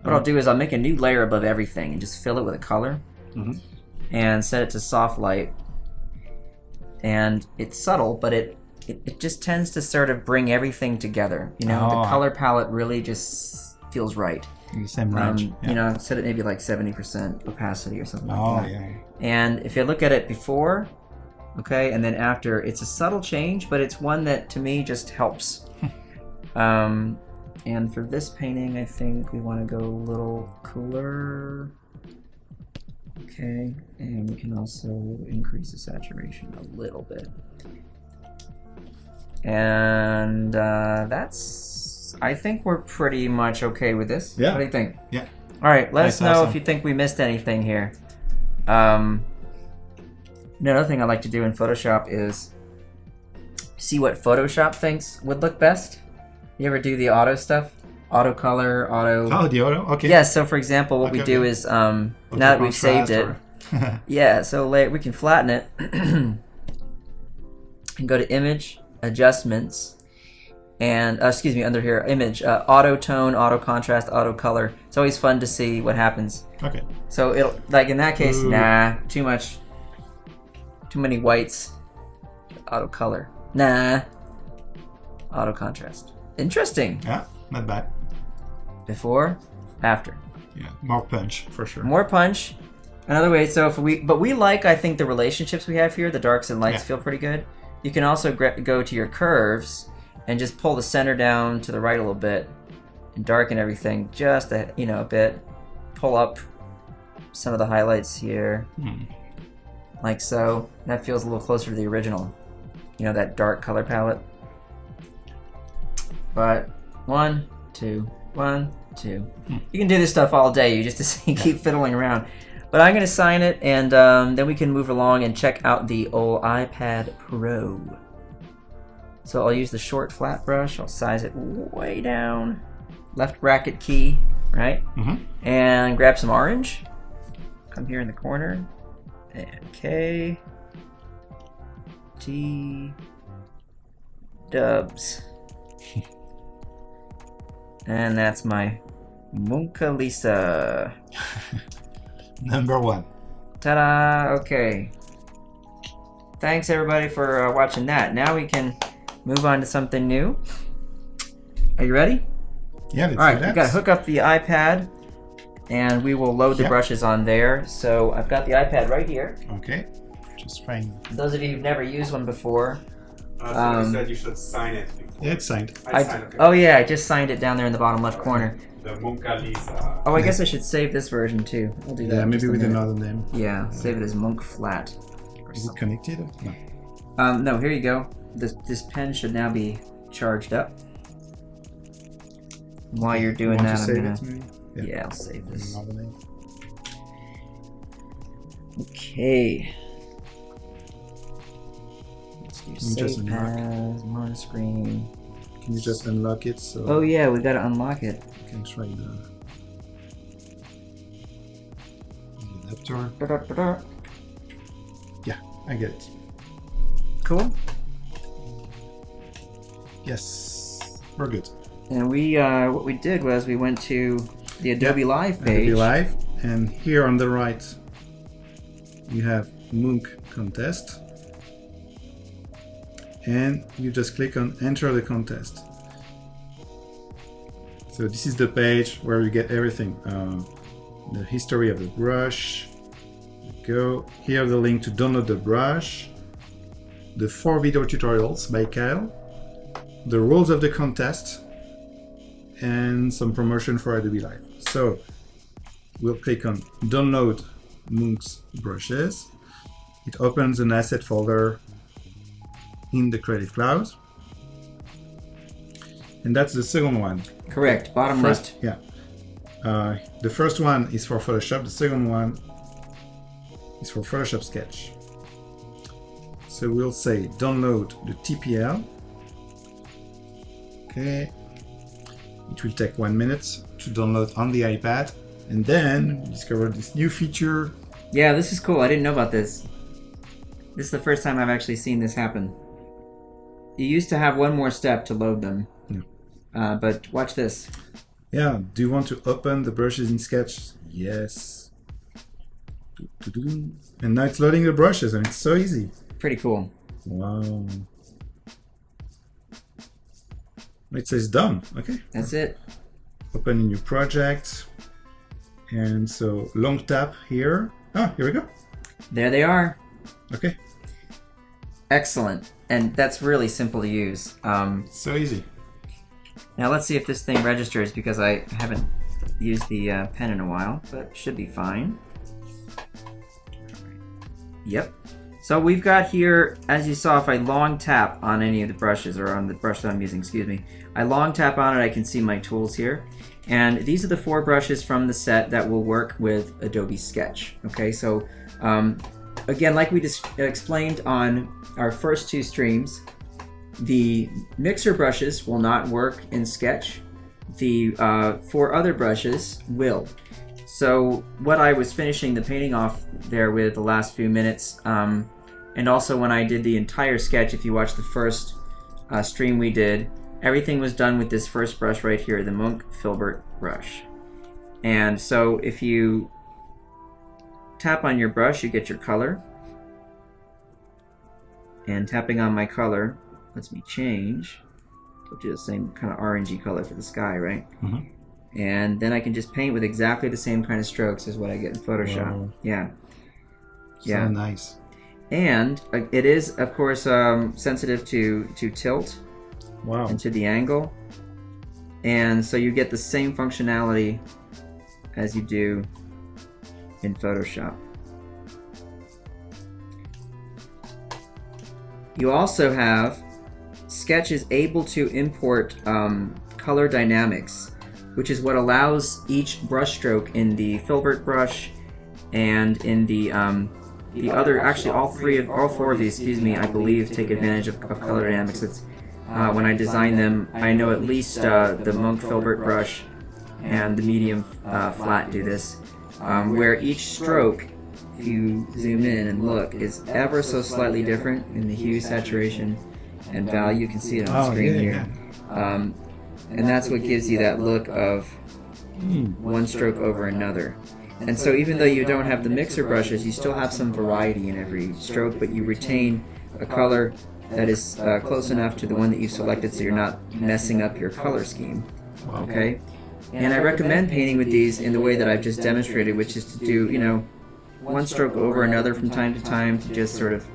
what I'll do is I'll make a new layer above everything and just fill it with a color. Mm-hmm. And set it to soft light. And it's subtle, but it just tends to sort of bring everything together. The color palette really just feels right. In the same range. Set it maybe like 70% opacity or something like that. Yeah. And if you look at it before, okay, and then after, it's a subtle change, but it's one that to me just helps. And for this painting, I think we want to go a little cooler. Okay, and we can also increase the saturation a little bit. And I think we're pretty much okay with this. Yeah. What do you think? Yeah. All right, let us know awesome. if you think we missed anything here. Another thing I like to do in Photoshop is see what Photoshop thinks would look best. You ever do the auto stuff? Auto color, auto... Oh, the auto? Okay. Yeah, so for example, what we do is, now that we've saved it, yeah, so we can flatten it and go to Image, Adjustments, and, under here, Image, Auto Tone, Auto Contrast, Auto Color. It's always fun to see what happens. Okay. So it'll, like in that case, nah, too many whites. Auto Color. Nah. Auto Contrast. Interesting. Yeah, not bad. Before, after. Yeah, more punch for sure. More punch. Another way, so we like, I think, the relationships we have here. The darks and lights feel pretty good. You can also go to your curves and just pull the center down to the right a little bit and darken everything just a bit. Pull up some of the highlights here, like so. That feels a little closer to the original. That dark color palette. But 1, 2, 1, 2. You can do this stuff all day. You just keep fiddling around. But I'm going to sign it, and then we can move along and check out the old iPad Pro. So I'll use the short flat brush. I'll size it way down. Left bracket key, right? Mm-hmm. And grab some orange. Come here in the corner. And K. T. Dubs. And that's my Mona Lisa. Number 1. Ta-da! Okay. Thanks everybody for watching that. Now we can move on to something new. Are you ready? Yeah, let's All right, do that. we got to hook up the iPad, and we will load the brushes on there. So I've got the iPad right here. Okay, just fine. Those of you who've never used one before. So you said you should sign it before. Yeah, it's signed. Okay. Oh yeah, I just signed it down there in the bottom left corner. The Monka Lisa. Oh, I guess I should save this version too. I'll do that. Yeah, maybe just a with minute. another name. Yeah, save it as Monk Flat. Is it connected? No. No, here you go. This pen should now be charged up. While you're doing Want that, to I'm save gonna. it, maybe? Yeah, I'll save this. Another name. Okay. Let's do you just save unlock? as, on screen. Can you just unlock it so Oh yeah, we gotta unlock it. you can try the adapter? Da-da-da-da. Yeah, I get it. Cool. Yes, we're good. And we, what we did was we went to the Adobe Live page. Adobe Live, and here on the right, you have Munch contest, and you just click on enter the contest. So this is the page where you get everything. The history of the brush. Go here, the link to download the brush, the 4 video tutorials by Kyle, the rules of the contest, and some promotion for Adobe Live. So we'll click on download Munch's brushes. It opens an asset folder in the Creative Cloud, and that's the second one. Correct, bottom left. Yeah. The first one is for Photoshop. The second one is for Photoshop Sketch. So we'll say download the TPL. Okay. It will take 1 minute to download on the iPad, and then discover this new feature. Yeah, this is cool. I didn't know about this. This is the first time I've actually seen this happen. You used to have one more step to load them. Yeah. But watch this. Yeah, do you want to open the brushes in Sketch? Yes. And now it's loading the brushes, and it's so easy. Pretty cool. Wow. It says done. Okay. That's it. Open a new project. And so long tap here. Ah, here we go. There they are. Okay. Excellent. And that's really simple to use. So easy. Now let's see if this thing registers, because I haven't used the pen in a while, but should be fine. Yep. So we've got here, as you saw, if I long tap on any of the brushes, or on the brush that I'm using, excuse me, I long tap on it, I can see my tools here. And these are the 4 brushes from the set that will work with Adobe Sketch. Okay, so again, like we just explained on our first 2 streams, the mixer brushes will not work in Sketch. The 4 other brushes will. So what I was finishing the painting off there with the last few minutes, and also when I did the entire sketch, if you watch the first stream we did, everything was done with this first brush right here, the Munch Filbert brush. And so if you tap on your brush, you get your color. And tapping on my color lets me change. Told you the same kind of orangey color for the sky, right? Mm-hmm. And then I can just paint with exactly the same kind of strokes as what I get in Photoshop. Wow. Yeah. So nice. And it is, of course, sensitive to tilt. Wow. And to the angle. And so you get the same functionality as you do in Photoshop. You also have Sketch is able to import color dynamics, which is what allows each brush stroke in the Filbert brush and in the other, actually all 4 of these, excuse me, I believe take advantage of color dynamics. It's when I design them, I know at least the Munch Filbert brush and the medium flat do this, where each stroke, if you zoom in and look, is ever so slightly different in the hue, saturation, and value. You can see it on the screen here. And that's what gives you that look of one stroke over another. And so even though you don't have the mixer brushes, you still have some variety in every stroke, but you retain a color that is close enough to the one that you selected so you're not messing up your color scheme. Okay? And I recommend painting with these in the way that I've just demonstrated, which is to do, you know, one stroke over another from time to time to just sort of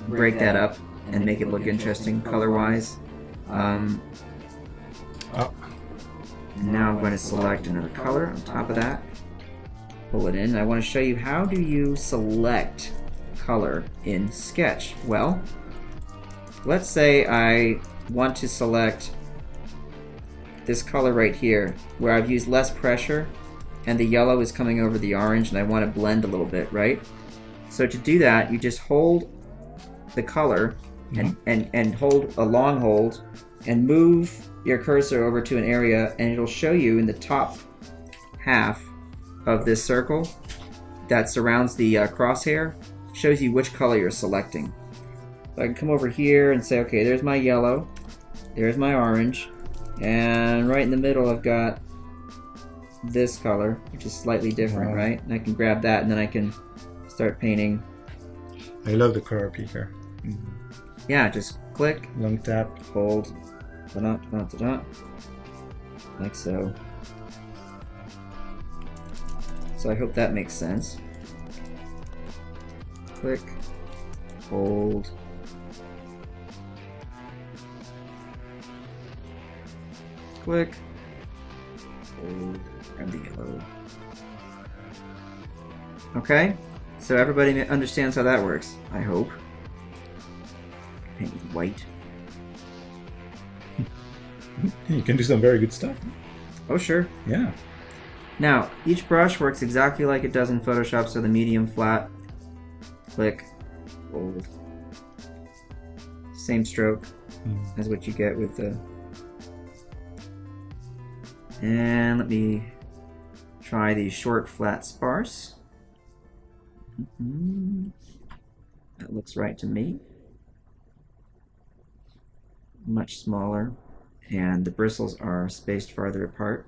break that up and make it look interesting color-wise. And now I'm going to select another color on top of that. Pull it in. I want to show you how do you select color in Sketch. Well, let's say I want to select this color right here where I've used less pressure and the yellow is coming over the orange and I want to blend a little bit, right? So to do that, you just hold the color and hold a long hold and move your cursor over to an area and it'll show you in the top half of this circle that surrounds the crosshair, shows you which color you're selecting. So I can come over here and say, okay, there's my yellow, there's my orange, and right in the middle I've got this color, which is slightly different, right? And I can grab that and then I can start painting. I love the color picker. Yeah, just click, long tap, hold, like so. So I hope that makes sense. Click, hold, click, hold, and the yellow. Okay, so everybody understands how that works, I hope. Paint with white. You can do some very good stuff. Oh, sure. Yeah. Now, each brush works exactly like it does in Photoshop, so the medium flat, click, hold. Same stroke as what you get with the... And let me try the short, flat, sparse. That looks right to me. Much smaller, and the bristles are spaced farther apart.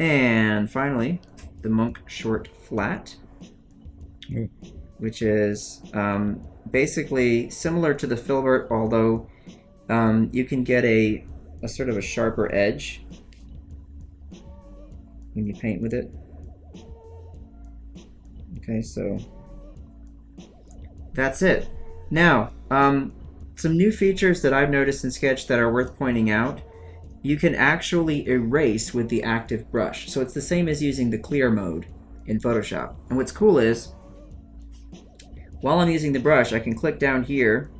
And finally, the Monk Short Flat, which is basically similar to the Filbert, although you can get a sort of a sharper edge when you paint with it. Okay, so that's it. Now, some new features that I've noticed in Sketch that are worth pointing out. You can actually erase with the active brush. So it's the same as using the clear mode in Photoshop. And what's cool is, while I'm using the brush, I can click down here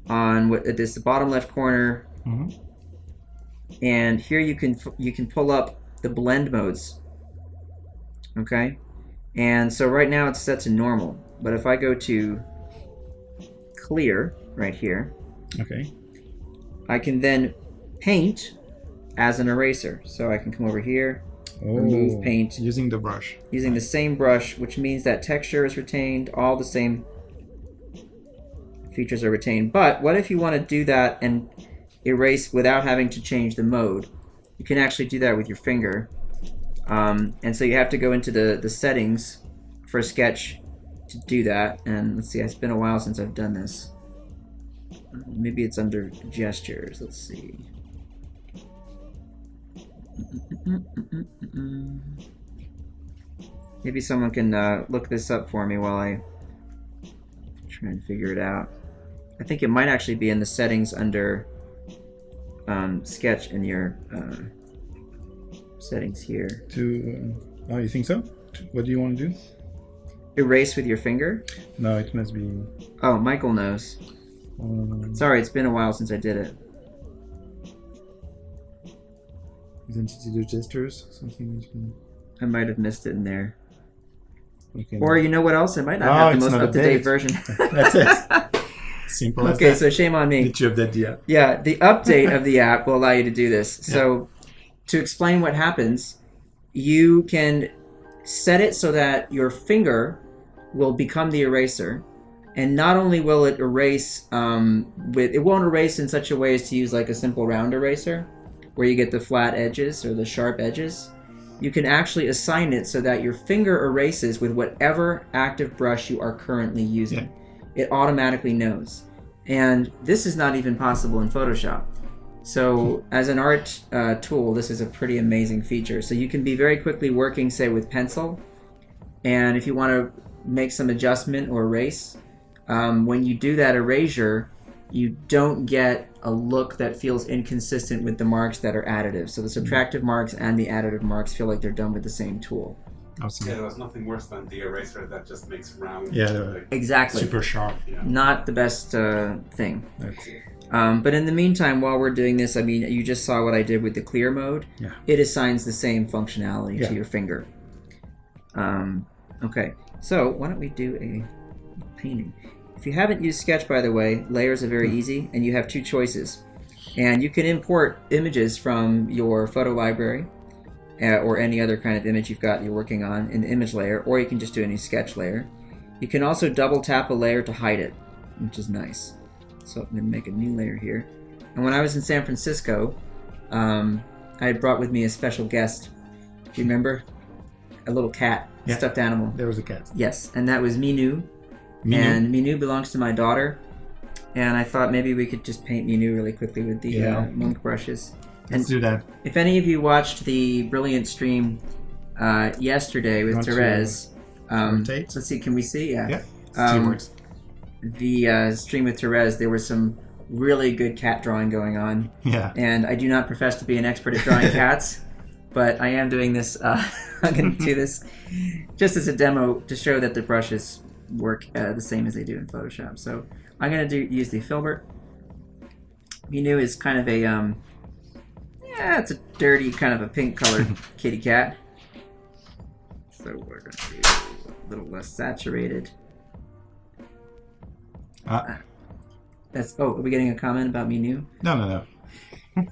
on this bottom left corner, and here you can pull up the blend modes. Okay, and so right now it's set to normal. But if I go to clear right here, okay, I can then paint as an eraser. So I can come over here, remove paint using the brush, using the same brush, which means that texture is retained, all the same features are retained. But what if you want to do that and erase without having to change the mode? You can actually do that with your finger, and so you have to go into the settings for Sketch to do that. And let's see, it's been a while since I've done this. Maybe it's under gestures. Let's see. Maybe someone can look this up for me while I try and figure it out. I think it might actually be in the settings under Sketch in your settings here. Oh, you think so? What do you want to do? Erase with your finger? No, it must be... Oh, Michael knows. Sorry, it's been a while since I did it. Isn't it the gestures? Something you can... I might have missed it in there. Okay, or you know what else? I might not have the most up-to-date version. That's it. Simple as okay, that. so shame on me. Did you update the app? Yeah, the update of the app will allow you to do this. So to explain what happens, you can set it so that your finger will become the eraser. And not only will it erase, it won't erase in such a way as to use like a simple round eraser, where you get the flat edges or the sharp edges. you can actually assign it so that your finger erases with whatever active brush you are currently using. It automatically knows. And this is not even possible in Photoshop. So as an art tool, this is a pretty amazing feature. So you can be very quickly working, say, with pencil. And if you want to make some adjustment or erase, when you do that erasure, you don't get a look that feels inconsistent with the marks that are additive. So the subtractive marks and the additive marks feel like they're done with the same tool. Awesome. Yeah, there was nothing worse than the eraser that just makes round. Exactly. Super sharp. Yeah. Not the best thing. But in the meantime, while we're doing this, I mean, you just saw what I did with the clear mode. Yeah. It assigns the same functionality to your finger. Okay, so why don't we do a painting? If you haven't used Sketch, by the way, layers are very easy, and you have two choices. And you can import images from your photo library or any other kind of image you're working on in the image layer, or you can just do a new Sketch layer. You can also double tap a layer to hide it, which is nice. So I'm going to make a new layer here. And when I was in San Francisco, I had brought with me a special guest. Do you remember? A little cat, stuffed animal. There was a cat. Yes, and that was Minu. And Minu belongs to my daughter. And I thought maybe we could just paint Minu really quickly with the monk brushes. Let's do that. If any of you watched the brilliant stream yesterday with Therese, let's see, can we see? Yeah. Teamworks. The stream with Therese, there was some really good cat drawing going on. Yeah. And I do not profess to be an expert at drawing cats, but I am doing this. I'm going to do this just as a demo to show that the brushes work the same as they do in Photoshop. So I'm going to use the filbert. Minu is kind of a it's a dirty kind of a pink colored kitty cat. So we're going to do a little less saturated. Are we getting a comment about Minu? No. All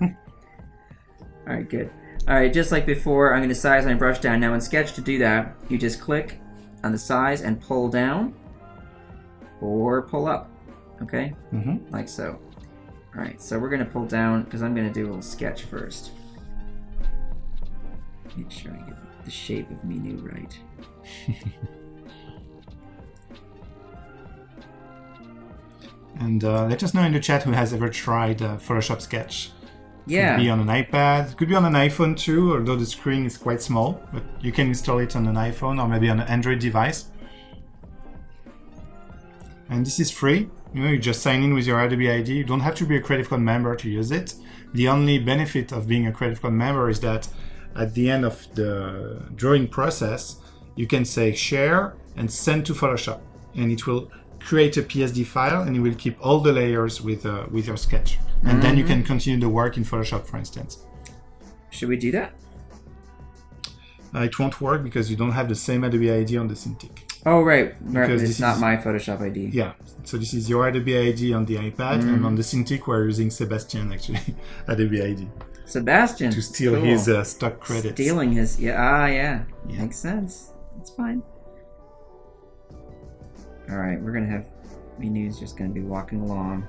right, good. All right, just like before, I'm going to size my brush down. Now in Sketch, to do that, you just click on the size and pull down or pull up, okay? Like so. All right, so we're going to pull down because I'm going to do a little sketch first. Make sure I get the shape of Minu right. And let us know in the chat who has ever tried Photoshop Sketch. Yeah. Could be on an iPad, could be on an iPhone too, although the screen is quite small, but you can install it on an iPhone or maybe on an Android device. And this is free. You just sign in with your Adobe ID. You don't have to be a Creative Cloud member to use it. The only benefit of being a Creative Cloud member is that at the end of the drawing process, you can say share and send to Photoshop, and it will create a PSD file, and it will keep all the layers with your sketch. And then you can continue the work in Photoshop, for instance. Should we do that? It won't work because you don't have the same Adobe ID on the Cintiq. Oh, right. Because it's not my Photoshop ID. Yeah. So this is your Adobe ID on the iPad, and on the Cintiq we're using Sebastian, actually, Adobe ID. Sebastian. To steal his stock credits. Stealing his... Yeah. Makes sense. It's fine. All right, we're going to have... Minu's just going to be walking along.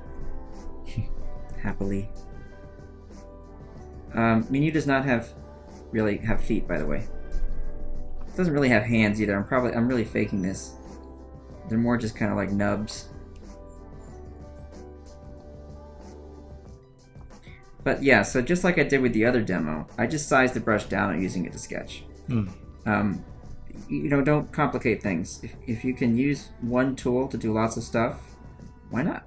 Happily. Minu does not really have feet, by the way. It doesn't really have hands either. I'm really faking this. They're more just kind of like nubs. But yeah, so just like I did with the other demo, I just sized the brush down and using it to sketch. Don't complicate things. If you can use one tool to do lots of stuff, why not?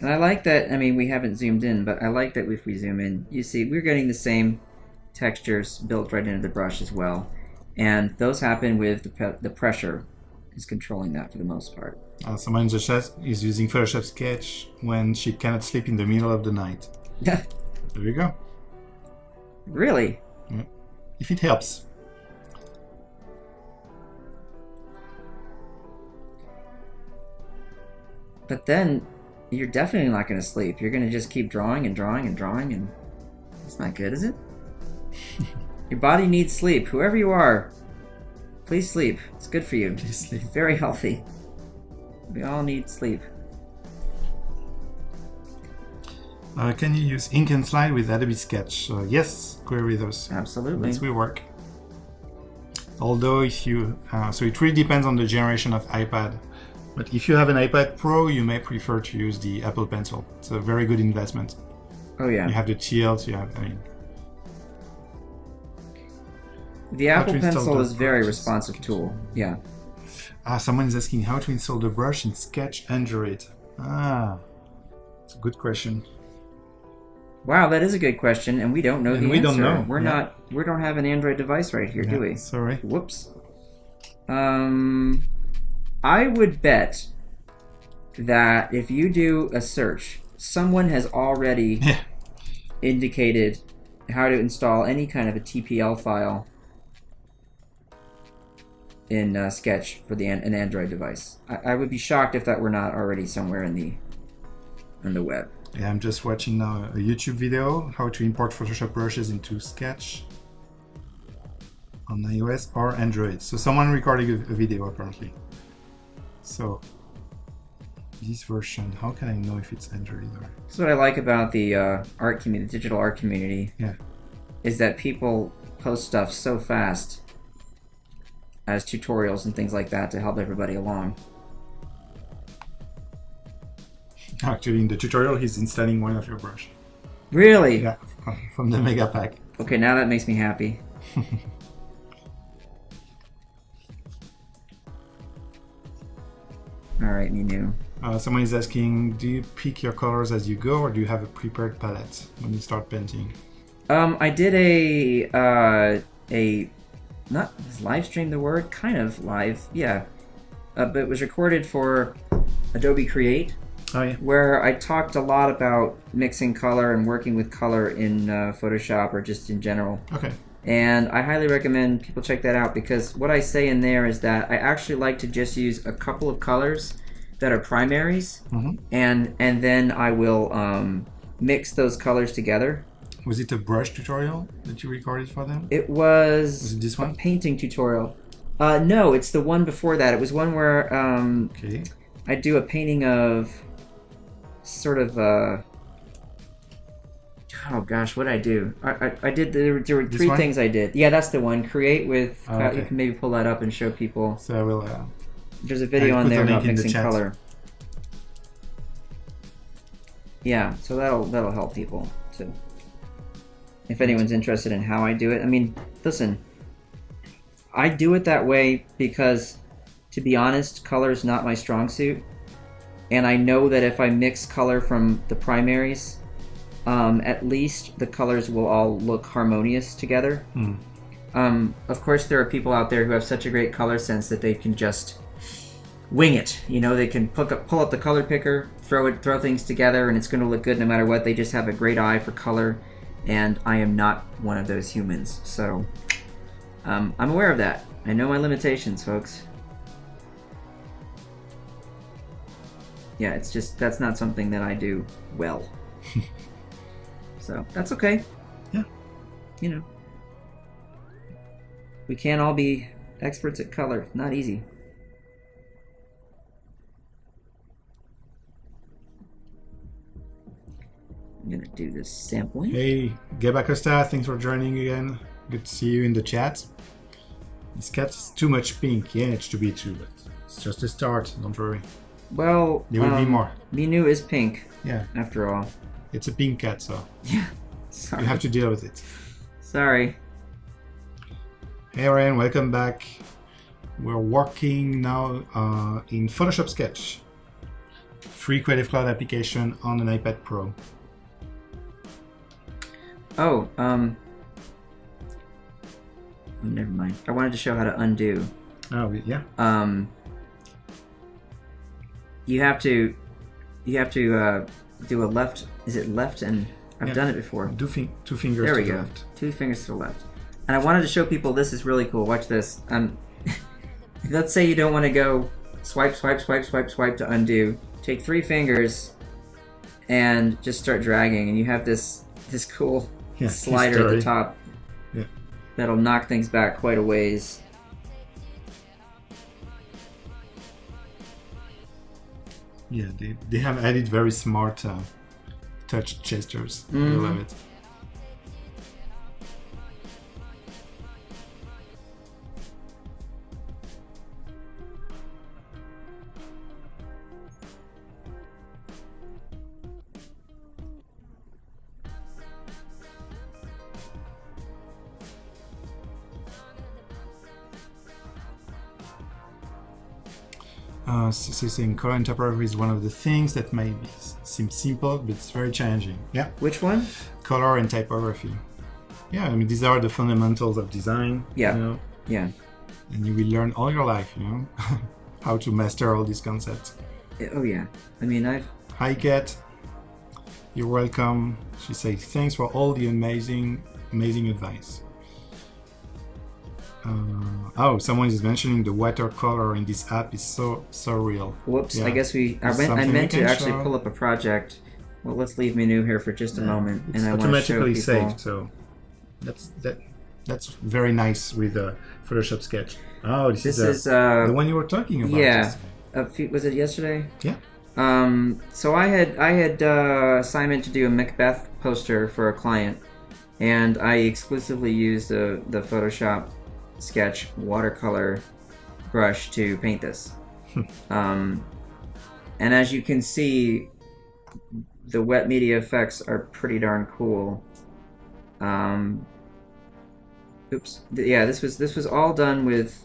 And I like that, we haven't zoomed in, but I like that if we zoom in, you see we're getting the same textures built right into the brush as well. And those happen with the pressure is controlling that for the most part. Someone in the chat is using Photoshop Sketch when she cannot sleep in the middle of the night. Yeah. There you go. Really? Yeah. If it helps. But then you're definitely not going to sleep. You're going to just keep drawing and drawing and drawing, and it's not good, is it? Your body needs sleep. Whoever you are, please sleep. It's good for you. Please sleep. It's very healthy. We all need sleep. Can you use ink and slide with Adobe Sketch? Yes, query those. Absolutely. This will work. Although if you, so it really depends on the generation of iPad. But if you have an iPad Pro, you may prefer to use the Apple Pencil. It's a very good investment. Oh yeah. You have the tilt, you have, the Apple Pencil is a very responsive tool. Yeah. Someone is asking how to install the brush in Sketch Android. It's a good question. Wow, that is a good question, and we don't know the answer. We don't know. We don't have an Android device right here, do we? Sorry. Whoops. I would bet that if you do a search, someone has already indicated how to install any kind of a TPL file in Sketch for an Android device. I would be shocked if that were not already somewhere in the web. Yeah, I'm just watching now a YouTube video, how to import Photoshop brushes into Sketch on iOS or Android. So someone recording a video apparently. So this version, how can I know if it's Android or? That's what I like about the art community, the digital art community. Yeah. Is that people post stuff so fast as tutorials and things like that to help everybody along. Actually, in the tutorial, he's installing one of your brush. Really? Yeah, from the Mega Pack. Okay, now that makes me happy. All right, Minu. Someone is asking, do you pick your colors as you go, or do you have a prepared palette when you start painting? I did a not live stream the word, kind of live, yeah. But it was recorded for Adobe Create. Oh, yeah. Where I talked a lot about mixing color and working with color in Photoshop or just in general. Okay. And I highly recommend people check that out, because what I say in there is that I actually like to just use a couple of colors that are primaries, and then I will mix those colors together. Was it a brush tutorial that you recorded for them? It was it this one? A painting tutorial. No, it's the one before that. It was one where okay. I do a painting of sort of oh gosh, what did I do? I did there were three things I did. Yeah, that's the one. Create with okay. You can maybe pull that up and show people. So I will there's a video on there about mixing color. Yeah, so that'll help people too. If anyone's interested in how I do it. I mean, listen, I do it that way because, to be honest, color is not my strong suit. And I know that if I mix color from the primaries, at least the colors will all look harmonious together. Of course, there are people out there who have such a great color sense that they can just wing it. You know, they can pull up the color picker, throw things together, and it's going to look good no matter what. They just have a great eye for color, and I am not one of those humans. So I'm aware of that. I know my limitations, folks. Yeah, it's just, that's not something that I do well. So, that's okay. Yeah. You know. We can't all be experts at color. Not easy. I'm gonna do this sampling. Hey, Geba Costa, thanks for joining again. Good to see you in the chat. This cat is too much pink. Yeah, it's to be too, but it's just a start, don't worry. Well, there will be more. Minu is pink. Yeah. After all. It's a pink cat, so. Yeah. Sorry. You have to deal with it. Sorry. Hey Ryan, welcome back. We're working now in Photoshop Sketch. Free Creative Cloud application on an iPad Pro. Oh, never mind. I wanted to show how to undo. Oh, yeah. You have to do a left. Is it left? And I've done it before. Do two fingers. There we to go. the left. 2 fingers to the left. And I wanted to show people this is really cool. Watch this. Let's say you don't want to go swipe, swipe, swipe, swipe, swipe to undo. Take 3 fingers and just start dragging, and you have this cool slider at the top that'll knock things back quite a ways. Yeah, they have added very smart touch gestures. I Mhm. love it. Saying color and typography is one of the things that may seem simple, but it's very challenging. Yeah. Which one? Color and typography. Yeah, I mean, these are the fundamentals of design. Yeah. You know, Yeah. and you will learn all your life, you know, how to master all these concepts. Oh yeah. I mean, Hi, Kat. You're welcome. She says, thanks for all the amazing advice. Someone is mentioning the watercolor in this app is so real. Whoops. Yeah. I guess I meant to actually pull up a project. Well, let's leave menu here for just a moment, It's and I want to show automatically people. saved, so that's very nice with Photoshop Sketch. Oh, this is the one you were talking about. Yeah. Was it yesterday? Yeah. So I had assignment to do a Macbeth poster for a client, and I exclusively used the Photoshop Sketch watercolor brush to paint this. And as you can see, the wet media effects are pretty darn cool. Oops. Yeah, this was all done with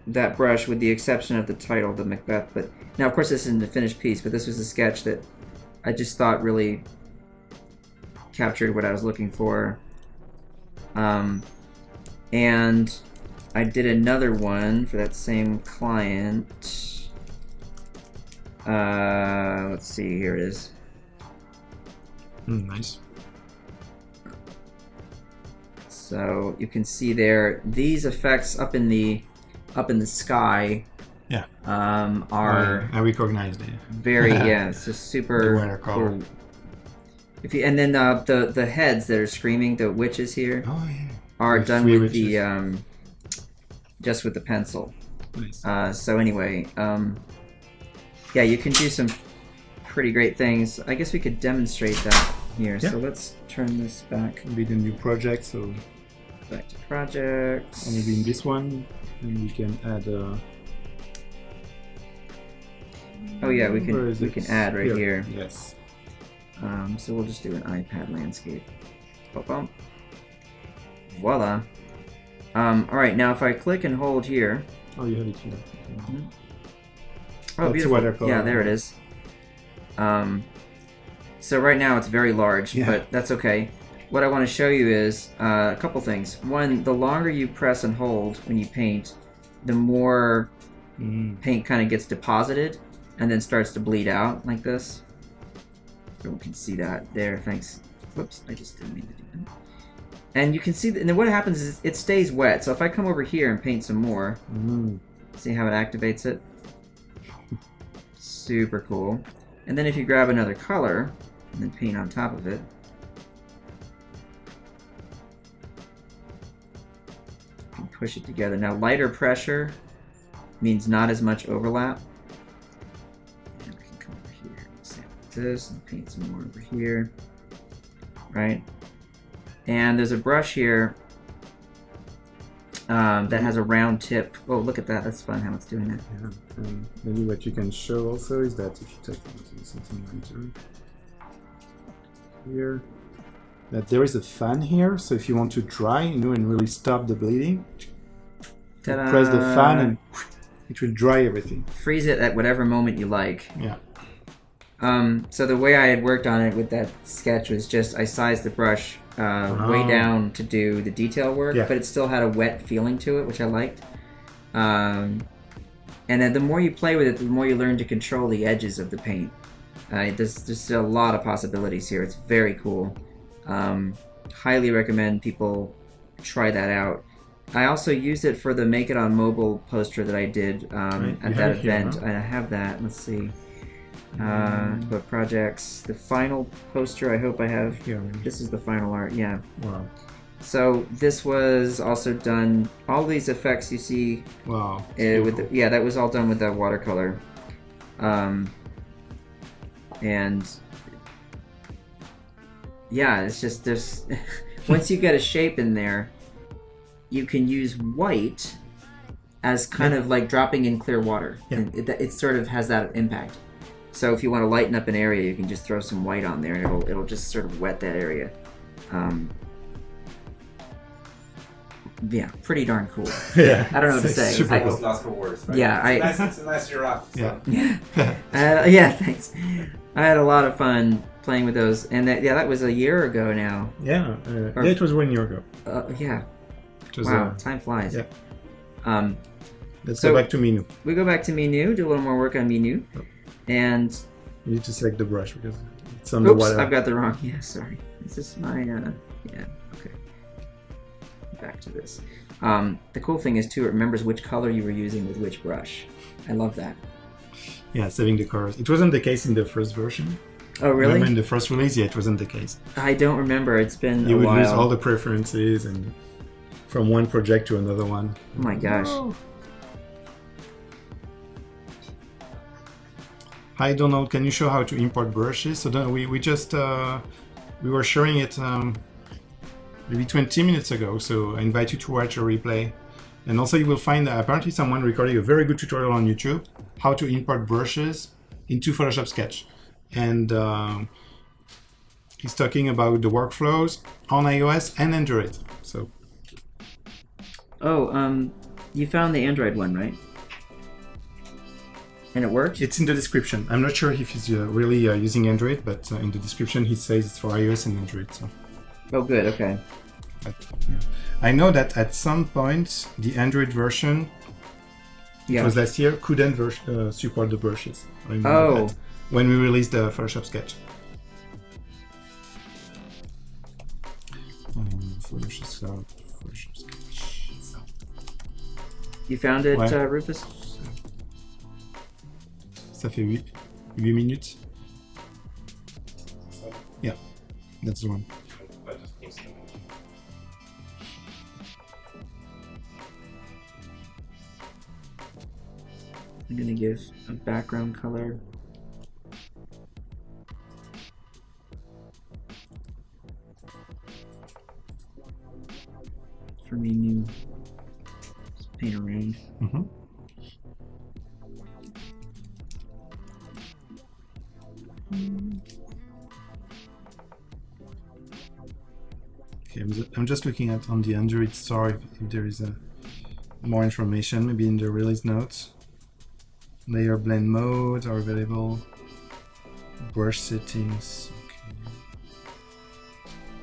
that brush, with the exception of the title, the Macbeth. But now, of course, this isn't a finished piece, but this was a sketch that I just thought really captured what I was looking for. And I did another one for that same client. Let's see, here it is. Nice. So you can see there, these effects up in the sky. Yeah. Are I recognized it. Very it's just super cool. And then the heads that are screaming, the witches here, are done with witches. The just with the pencil. Nice. So anyway, yeah, you can do some pretty great things. I guess we could demonstrate that here. Yeah. So let's turn this back. It'll be the new project. So back to projects. And maybe in this one, and we can add. Oh yeah, we can add right here. Yes. So we'll just do an iPad landscape. Boom. Voila. Alright, now if I click and hold here. Oh, you have it here. Mm-hmm. Oh, beautiful. Yeah, there it is. So right now it's very large, but that's okay. What I want to show you is a couple things. One, the longer you press and hold when you paint, the more paint kind of gets deposited and then starts to bleed out like this. So we can see that there. Thanks. Whoops, I just didn't mean to do that. And you can see that, and then what happens is it stays wet. So if I come over here and paint some more, see how it activates it? Super cool. And then if you grab another color and then paint on top of it, you can push it together. Now lighter pressure means not as much overlap. And we can come over here and sample this and paint some more over here, right? And there's a brush here that has a round tip. Oh, look at that. That's fun how it's doing that. Yeah. And maybe what you can show also is that if you take something later here, that there is a fan here. So if you want to dry, and really stop the bleeding, press the fan and it will dry everything. Freeze it at whatever moment you like. Yeah. So the way I had worked on it with that sketch was just I sized the brush way down to do the detail work, but it still had a wet feeling to it, which I liked. And then the more you play with it, the more you learn to control the edges of the paint. There's a lot of possibilities here. It's very cool. Highly recommend people try that out. I also used it for the Make It on Mobile poster that I did at that event. Here, huh? I have that. Let's see. But projects, the final poster I hope I have here. This is the final art, yeah. Wow. So this was also done, all these effects you see. Wow. With cool. That was all done with that watercolor. And yeah, it's just there's once you get a shape in there, you can use white as kind of like dropping in clear water. Yeah. And it sort of has that impact. So if you want to lighten up an area, you can just throw some white on there, and it'll just sort of wet that area. Yeah, pretty darn cool. Yeah, I don't know what to say. super I cool. was lost for words. Right? Yeah, it's a nice giraffe. So. Yeah. Yeah, thanks. I had a lot of fun playing with those, and that was a year ago now. Yeah, it was 1 year ago. Yeah. It was, Wow, time flies. Yeah. Let's So- go back to menu. We go back to menu, do a little more work on menu, and You need to select the brush because it's on the oops, water. I've got the wrong. Yeah, sorry. This is my yeah. Okay. Back to this. The cool thing is too, it remembers which color you were using with which brush. I love that. Yeah, saving the colors. It wasn't the case in the first version. Oh, really? Remember in the first release, yeah, it wasn't the case. I don't remember. It's been You a would while. lose all the preferences and from one project to another one. Oh my gosh. Hi Donald, can you show how to import brushes? So we just we were showing it maybe 20 minutes ago. So I invite you to watch a replay. And also you will find apparently someone recording a very good tutorial on YouTube how to import brushes into Photoshop Sketch. And he's talking about the workflows on iOS and Android. So You found the Android one, right? And it worked? it's in the description. I'm not sure if he's really using Android, but in the description he says it's for iOS and Android. So. Oh, good. Okay. But, yeah. I know that at some point the Android version, Yeah. it was last year, couldn't support the brushes. I remember Oh. that when we released the Photoshop Sketch. Photoshop Sketch. You found it, Ouais. Rufus? Ça fait 8 minutes. Yeah, that's the one. I just posted it. I'm gonna give a background color. For menu. Just paint around. Mm-hmm. Okay, I'm just looking at on the Android store if there is more information, maybe in the release notes. Layer blend modes are available. Brush settings. Okay.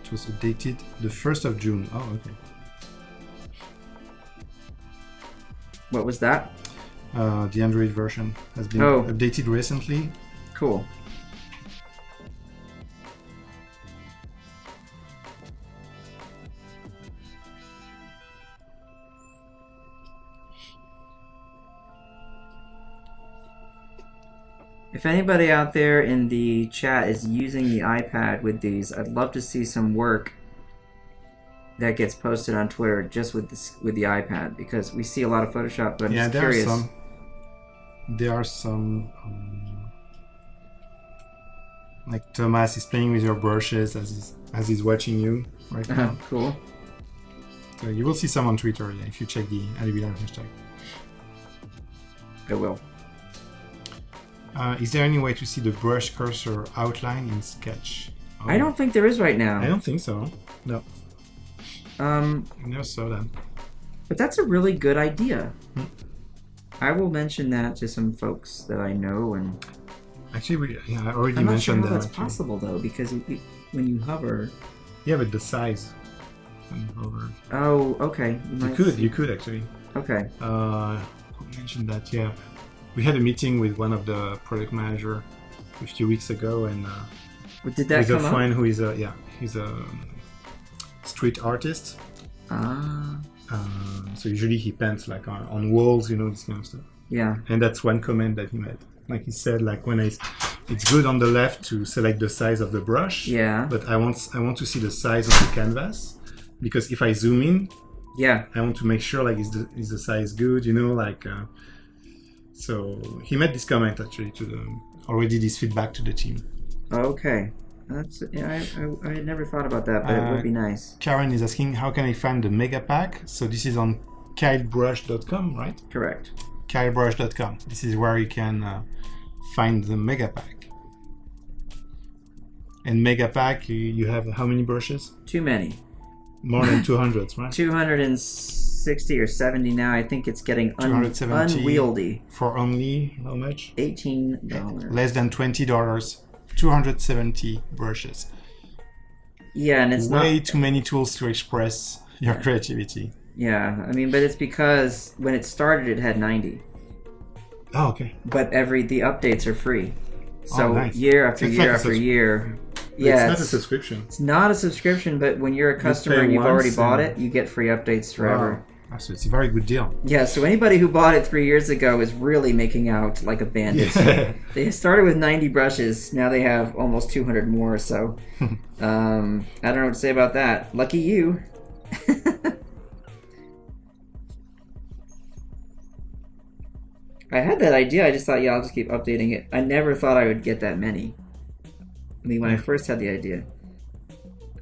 It was updated the 1st of June. Oh, okay. What was that? The Android version has been Oh. updated recently. Cool. If anybody out there in the chat is using the iPad with these, I'd love to see some work that gets posted on Twitter just with the iPad, because we see a lot of Photoshop, but I'm Yeah, just curious. There are some like Thomas is playing with your brushes as he's watching you right now. Cool. So you will see some on Twitter if you check the Adobe hashtag. I will. Is there any way to see the brush cursor outline in Sketch? Oh, I don't think there is right now. I don't think so. No, I never saw that. But that's a really good idea. Hmm. I will mention that to some folks that I know, and Actually, I already I'm not sure mentioned how that. that's actually. possible though, because when you hover. Yeah, but the size. When you hover. Oh, okay. You could actually. Okay. I mentioned that. Yeah, we had a meeting with one of the product manager a few weeks ago, and Did that with a come up? friend who is he's a street artist. Ah. So usually he paints like on walls, this kind of stuff. Yeah. And that's one comment that he made. Like he said, like when it's good on the left to select the size of the brush. Yeah. But I want to see the size of the canvas, because if I zoom in, Yeah. I want to make sure like is the size good, like. So he made this comment actually to the already this feedback to the team. Okay. That's I had never thought about that, but it would be nice. Karen is asking, how can I find the mega pack? So this is on KyleBrush.com, right? Correct. KyleBrush.com. This is where you can find the mega pack. And mega pack, you have how many brushes? Too many. More than 200, right? 260 or 70 now. I think it's getting unwieldy. For only how much? $18. Less than $20. 270 brushes. Yeah, and it's way too many tools to express your creativity. Yeah, I mean, but it's because when it started, it had 90. Oh, okay. But the updates are free. So nice. year after year after year. Yeah, it's not a subscription. It's not a subscription, but when you're a customer and you've already bought it, you get free updates forever. Wow. So it's a very good deal. Yeah, so anybody who bought it 3 years ago is really making out like a bandit. Yeah. They started with 90 brushes. Now they have almost 200 more. So I don't know what to say about that. Lucky you. I had that idea. I just thought, I'll just keep updating it. I never thought I would get that many. I mean, when I first had the idea,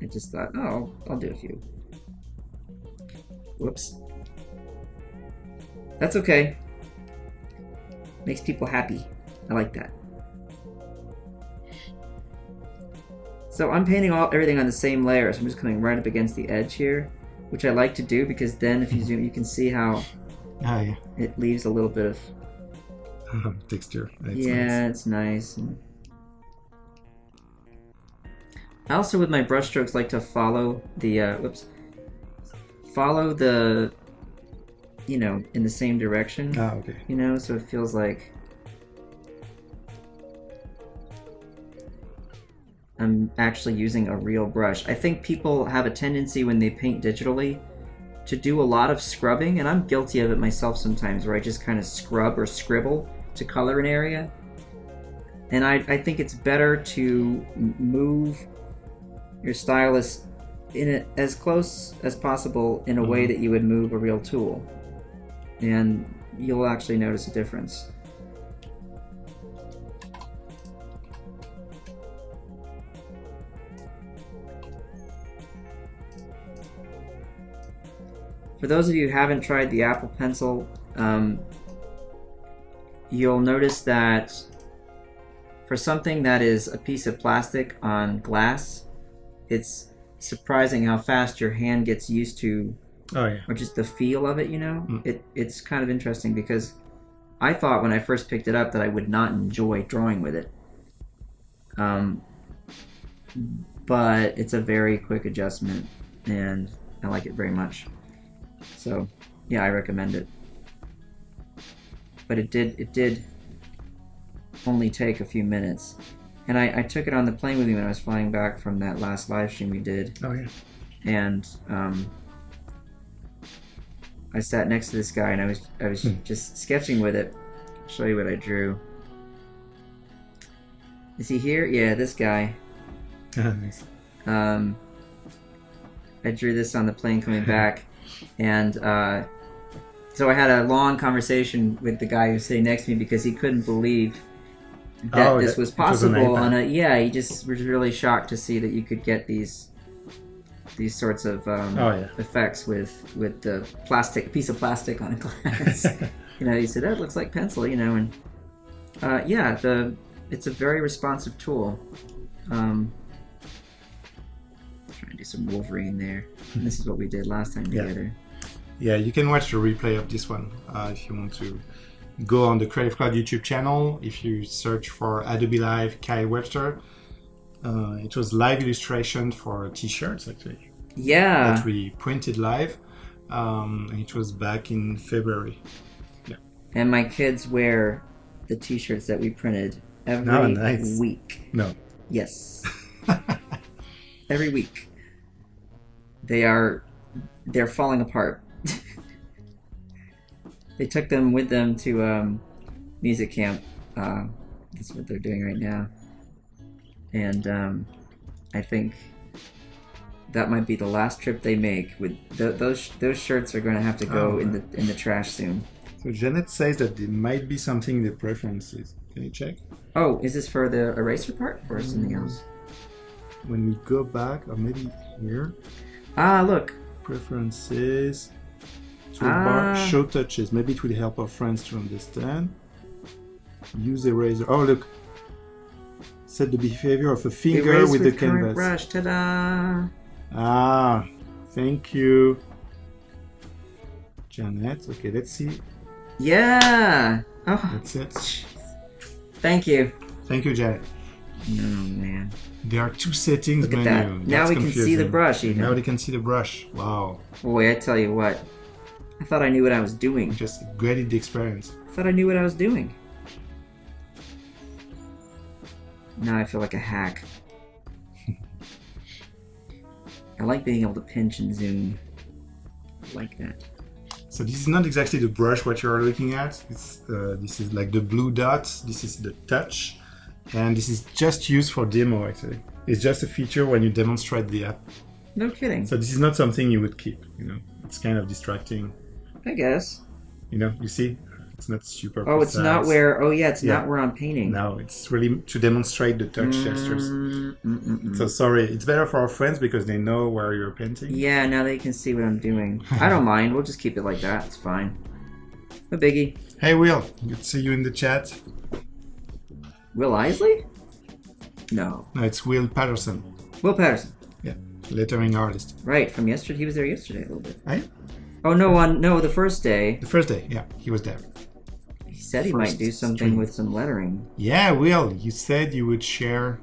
I just thought, I'll do a few. Whoops. That's okay. Makes people happy. I like that. So I'm painting everything on the same layer, so I'm just coming right up against the edge here, which I like to do because then if you zoom, you can see how it leaves a little bit of texture. It's nice. I also, with my brush strokes, like to follow the in the same direction. Ah, okay. So it feels like I'm actually using a real brush. I think people have a tendency when they paint digitally to do a lot of scrubbing, and I'm guilty of it myself sometimes, where I just kind of scrub or scribble to color an area. And I think it's better to move your stylus in it as close as possible in a way that you would move a real tool, and you'll actually notice a difference. For those of you who haven't tried the Apple Pencil, you'll notice that for something that is a piece of plastic on glass, it's surprising how fast your hand gets used to, or just the feel of it. It's kind of interesting because I thought when I first picked it up that I would not enjoy drawing with it, but it's a very quick adjustment and I like it very much. So yeah, I recommend it. But it did only take a few minutes. And I took it on the plane with me when I was flying back from that last live stream we did. Oh, yeah. And I sat next to this guy and I was just sketching with it. I'll show you what I drew. Is he here? Yeah, this guy. Nice. I drew this on the plane coming back. And so I had a long conversation with the guy who was sitting next to me because he couldn't believe that this was possible on a he just was really shocked to see that you could get these sorts of effects with the piece of plastic on a glass. He said that looks like pencil, and it's a very responsive tool. Trying to do some Wolverine there. And this is what we did last time together. Yeah, you can watch the replay of this one if you want to. Go on the Creative Cloud YouTube channel. If you search for Adobe Live Kyle Webster, it was live illustration for t-shirts actually. Yeah. That we printed live. It was back in February. Yeah. And my kids wear the t-shirts that we printed every week. No. Yes. Every week. They're falling apart. They took them with them to music camp. That's what they're doing right now. And I think that might be the last trip they make. With those shirts are going to have to go in the trash soon. So Janet says that there might be something in the preferences. Can you check? Oh, is this for the eraser part or something else? When we go back, or maybe here. Ah, look. Preferences. Toolbar, show touches. Maybe it will help our friends to understand. Use eraser. Oh, look. Set the behavior of a finger Erase with the current canvas. brush. Ta-da! Ah, thank you, Janet. Okay, let's see. Yeah! Oh, That's it. thank you. Thank you, Janet. Oh, man. There are two settings Look at menu. that. Now we can see the brush even. Now they can see the brush. Wow. Boy, I tell you what. I thought I knew what I was doing. Just graded the experience. I thought I knew what I was doing. Now I feel like a hack. I like being able to pinch and zoom. I like that. So this is not exactly the brush what you're looking at. It's this is like the blue dots. This is the touch, and this is just used for demo. Actually, it's just a feature when you demonstrate the app. No kidding. So this is not something you would keep. You know, it's kind of distracting. I guess. You know, you see, it's not super. Oh, precise. it's not where. Oh, yeah, it's not where I'm painting. No, it's really to demonstrate the touch gestures. So sorry, it's better for our friends because they know where you're painting. Yeah, now they can see what I'm doing. I don't mind. We'll just keep it like that. It's fine. No biggie. Hey, Will. Good to see you in the chat. Will Isley? No. No, it's Will Patterson. Will Patterson. Yeah, lettering artist. Right, from yesterday. He was there yesterday a little bit. Right? Oh, no, the first day. The first day, yeah, he was there. He said he First might do something stream. with some lettering. Yeah, Will, you said you would share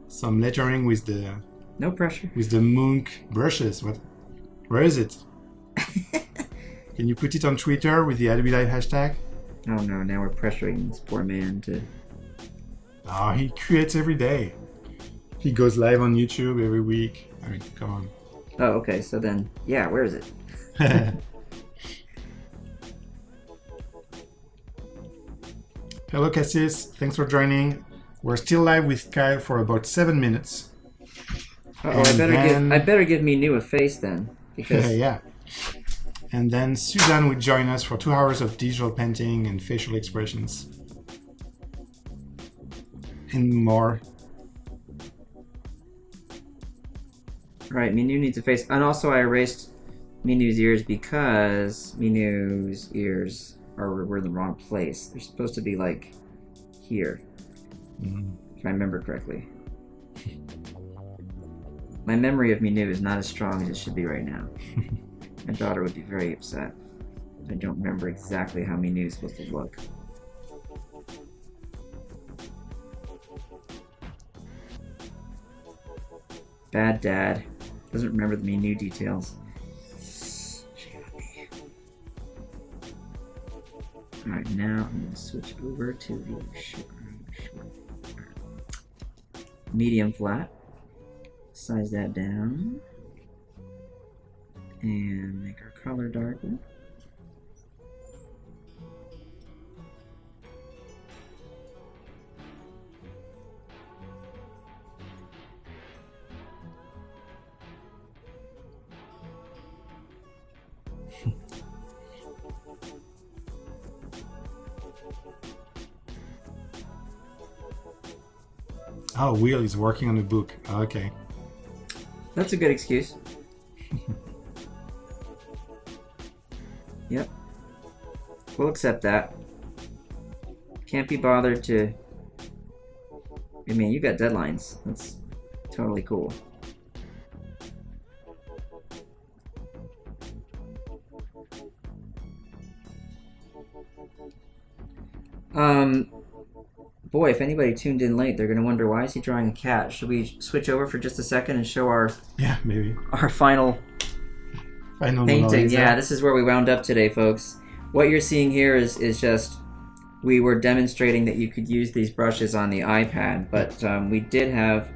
some lettering with the No pressure. Munch brushes. Where is it? Can you put it on Twitter with the Adobe Live hashtag? Oh no, now we're pressuring this poor man to... Oh, he creates every day. He goes live on YouTube every week. I mean, come on. Oh, okay, so then, yeah, where is it? Hello, Cassis. Thanks for joining. We're still live with Kyle for about 7 minutes. Uh-oh, I better give me new a face then, because... Yeah. And then Suzanne will join us for 2 hours of digital painting and facial expressions. And more. Right, Minu needs a face. And also I erased Minu's ears because Minu's ears were in the wrong place. They're supposed to be like here, if I remember correctly. My memory of Minu is not as strong as it should be right now. My daughter would be very upset. I don't remember exactly how Minu is supposed to look. Bad dad. Doesn't remember the Minu details. Alright, now I'm going to switch over to the medium flat. Size that down. And make our color darker. Oh, Will is working on a book. Okay. That's a good excuse. Yep. We'll accept that. Can't be bothered to... I mean, you got deadlines. That's totally cool. Boy, if anybody tuned in late, they're going to wonder, why is he drawing a cat? Should we switch over for just a second and show our maybe our final painting? Yeah, this is where we wound up today, folks. What you're seeing here is just, we were demonstrating that you could use these brushes on the iPad, but we did have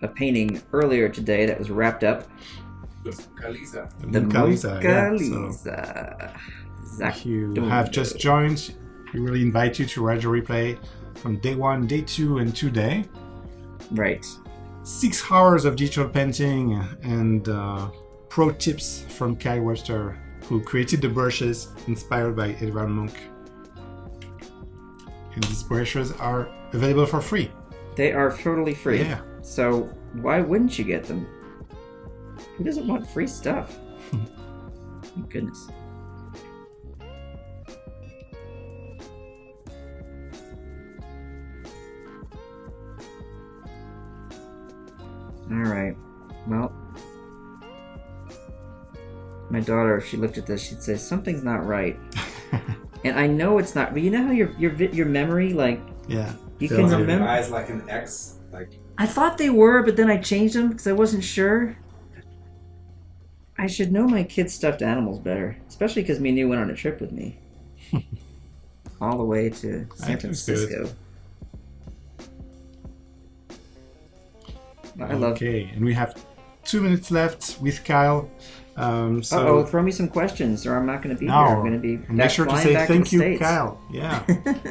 a painting earlier today that was wrapped up. The Mukaliza. The Mukaliza. Mukaliza. If you have just joined, we really invite you to watch the replay from day 1, day 2, and today. Right. 6 hours of digital painting and pro tips from Kyle Webster who created the brushes inspired by Edvard Munch. And these brushes are available for free. They are totally free. Yeah. So why wouldn't you get them? Who doesn't want free stuff? Oh, goodness. All right. Well, my daughter, if she looked at this, she'd say something's not right. And I know it's not. But you know how your memory, like, yeah, you can remember. Your eyes like an X, like. I thought they were, but then I changed them because I wasn't sure. I should know my kids' stuffed animals better, especially because me and you went on a trip with me, all the way to San Francisco. I love. Okay, and we have 2 minutes left with Kyle. So throw me some questions, or I'm not going to be here. I'm going to be and make sure to say thank you, States. Kyle. Yeah,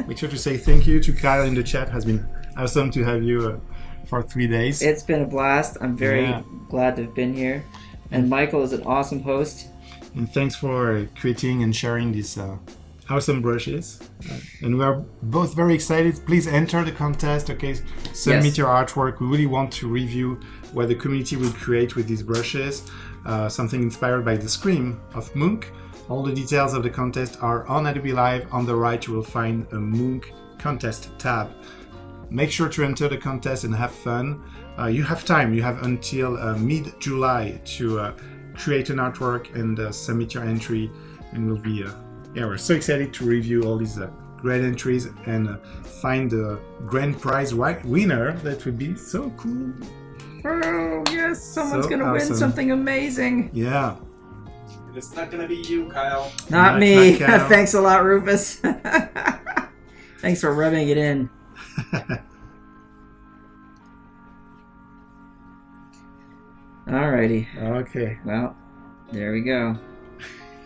make sure to say thank you to Kyle in the chat. Has been awesome to have you for 3 days. It's been a blast. I'm very glad to have been here. And Michael is an awesome host. And thanks for creating and sharing these awesome brushes. And we are both very excited. Please enter the contest. Okay, submit your artwork. We really want to review what the community will create with these brushes. Something inspired by the Scream of Munch. All the details of the contest are on Adobe Live. On the right, you will find a Munch contest tab. Make sure to enter the contest and have fun. You have time. You have until mid-July to create an artwork and submit your entry. And we'll be, we're so excited to review all these great entries and find the grand prize winner. That would be so cool. Oh, yes, someone's going to win something amazing. Yeah. It's not going to be you, Kyle. Not me. Not Thanks a lot, Rufus. Thanks for rubbing it in. Alrighty. Okay. Well, there we go.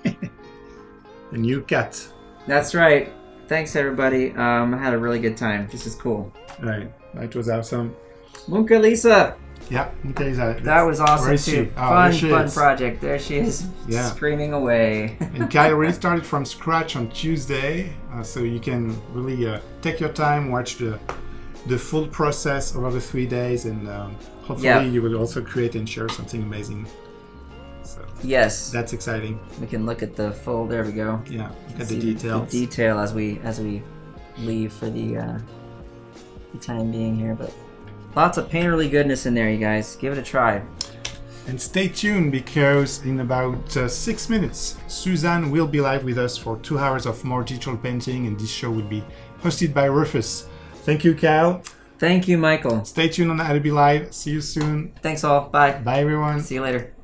A new cat. That's right. Thanks, everybody. I had a really good time. This is cool. All right. That was awesome. Munka Lisa. Yeah. Okay. That was awesome too. Fun project. There she is. Yeah. Screaming away. And Kyle really started from scratch on Tuesday, so you can really take your time, watch the full process over the 3 days, and hopefully you will also create and share something amazing. So yes, that's exciting. We can look at the full. There we go. Yeah, look at the details. The detail as we leave for the time being here, but lots of painterly goodness in there, you guys. Give it a try. And stay tuned, because in about 6 minutes, Suzanne will be live with us for 2 hours of more digital painting, and this show will be hosted by Rufus. Thank you, Kyle. Thank you, Michael. Stay tuned on Adobe Live. See you soon. Thanks all. Bye. Bye, everyone. See you later.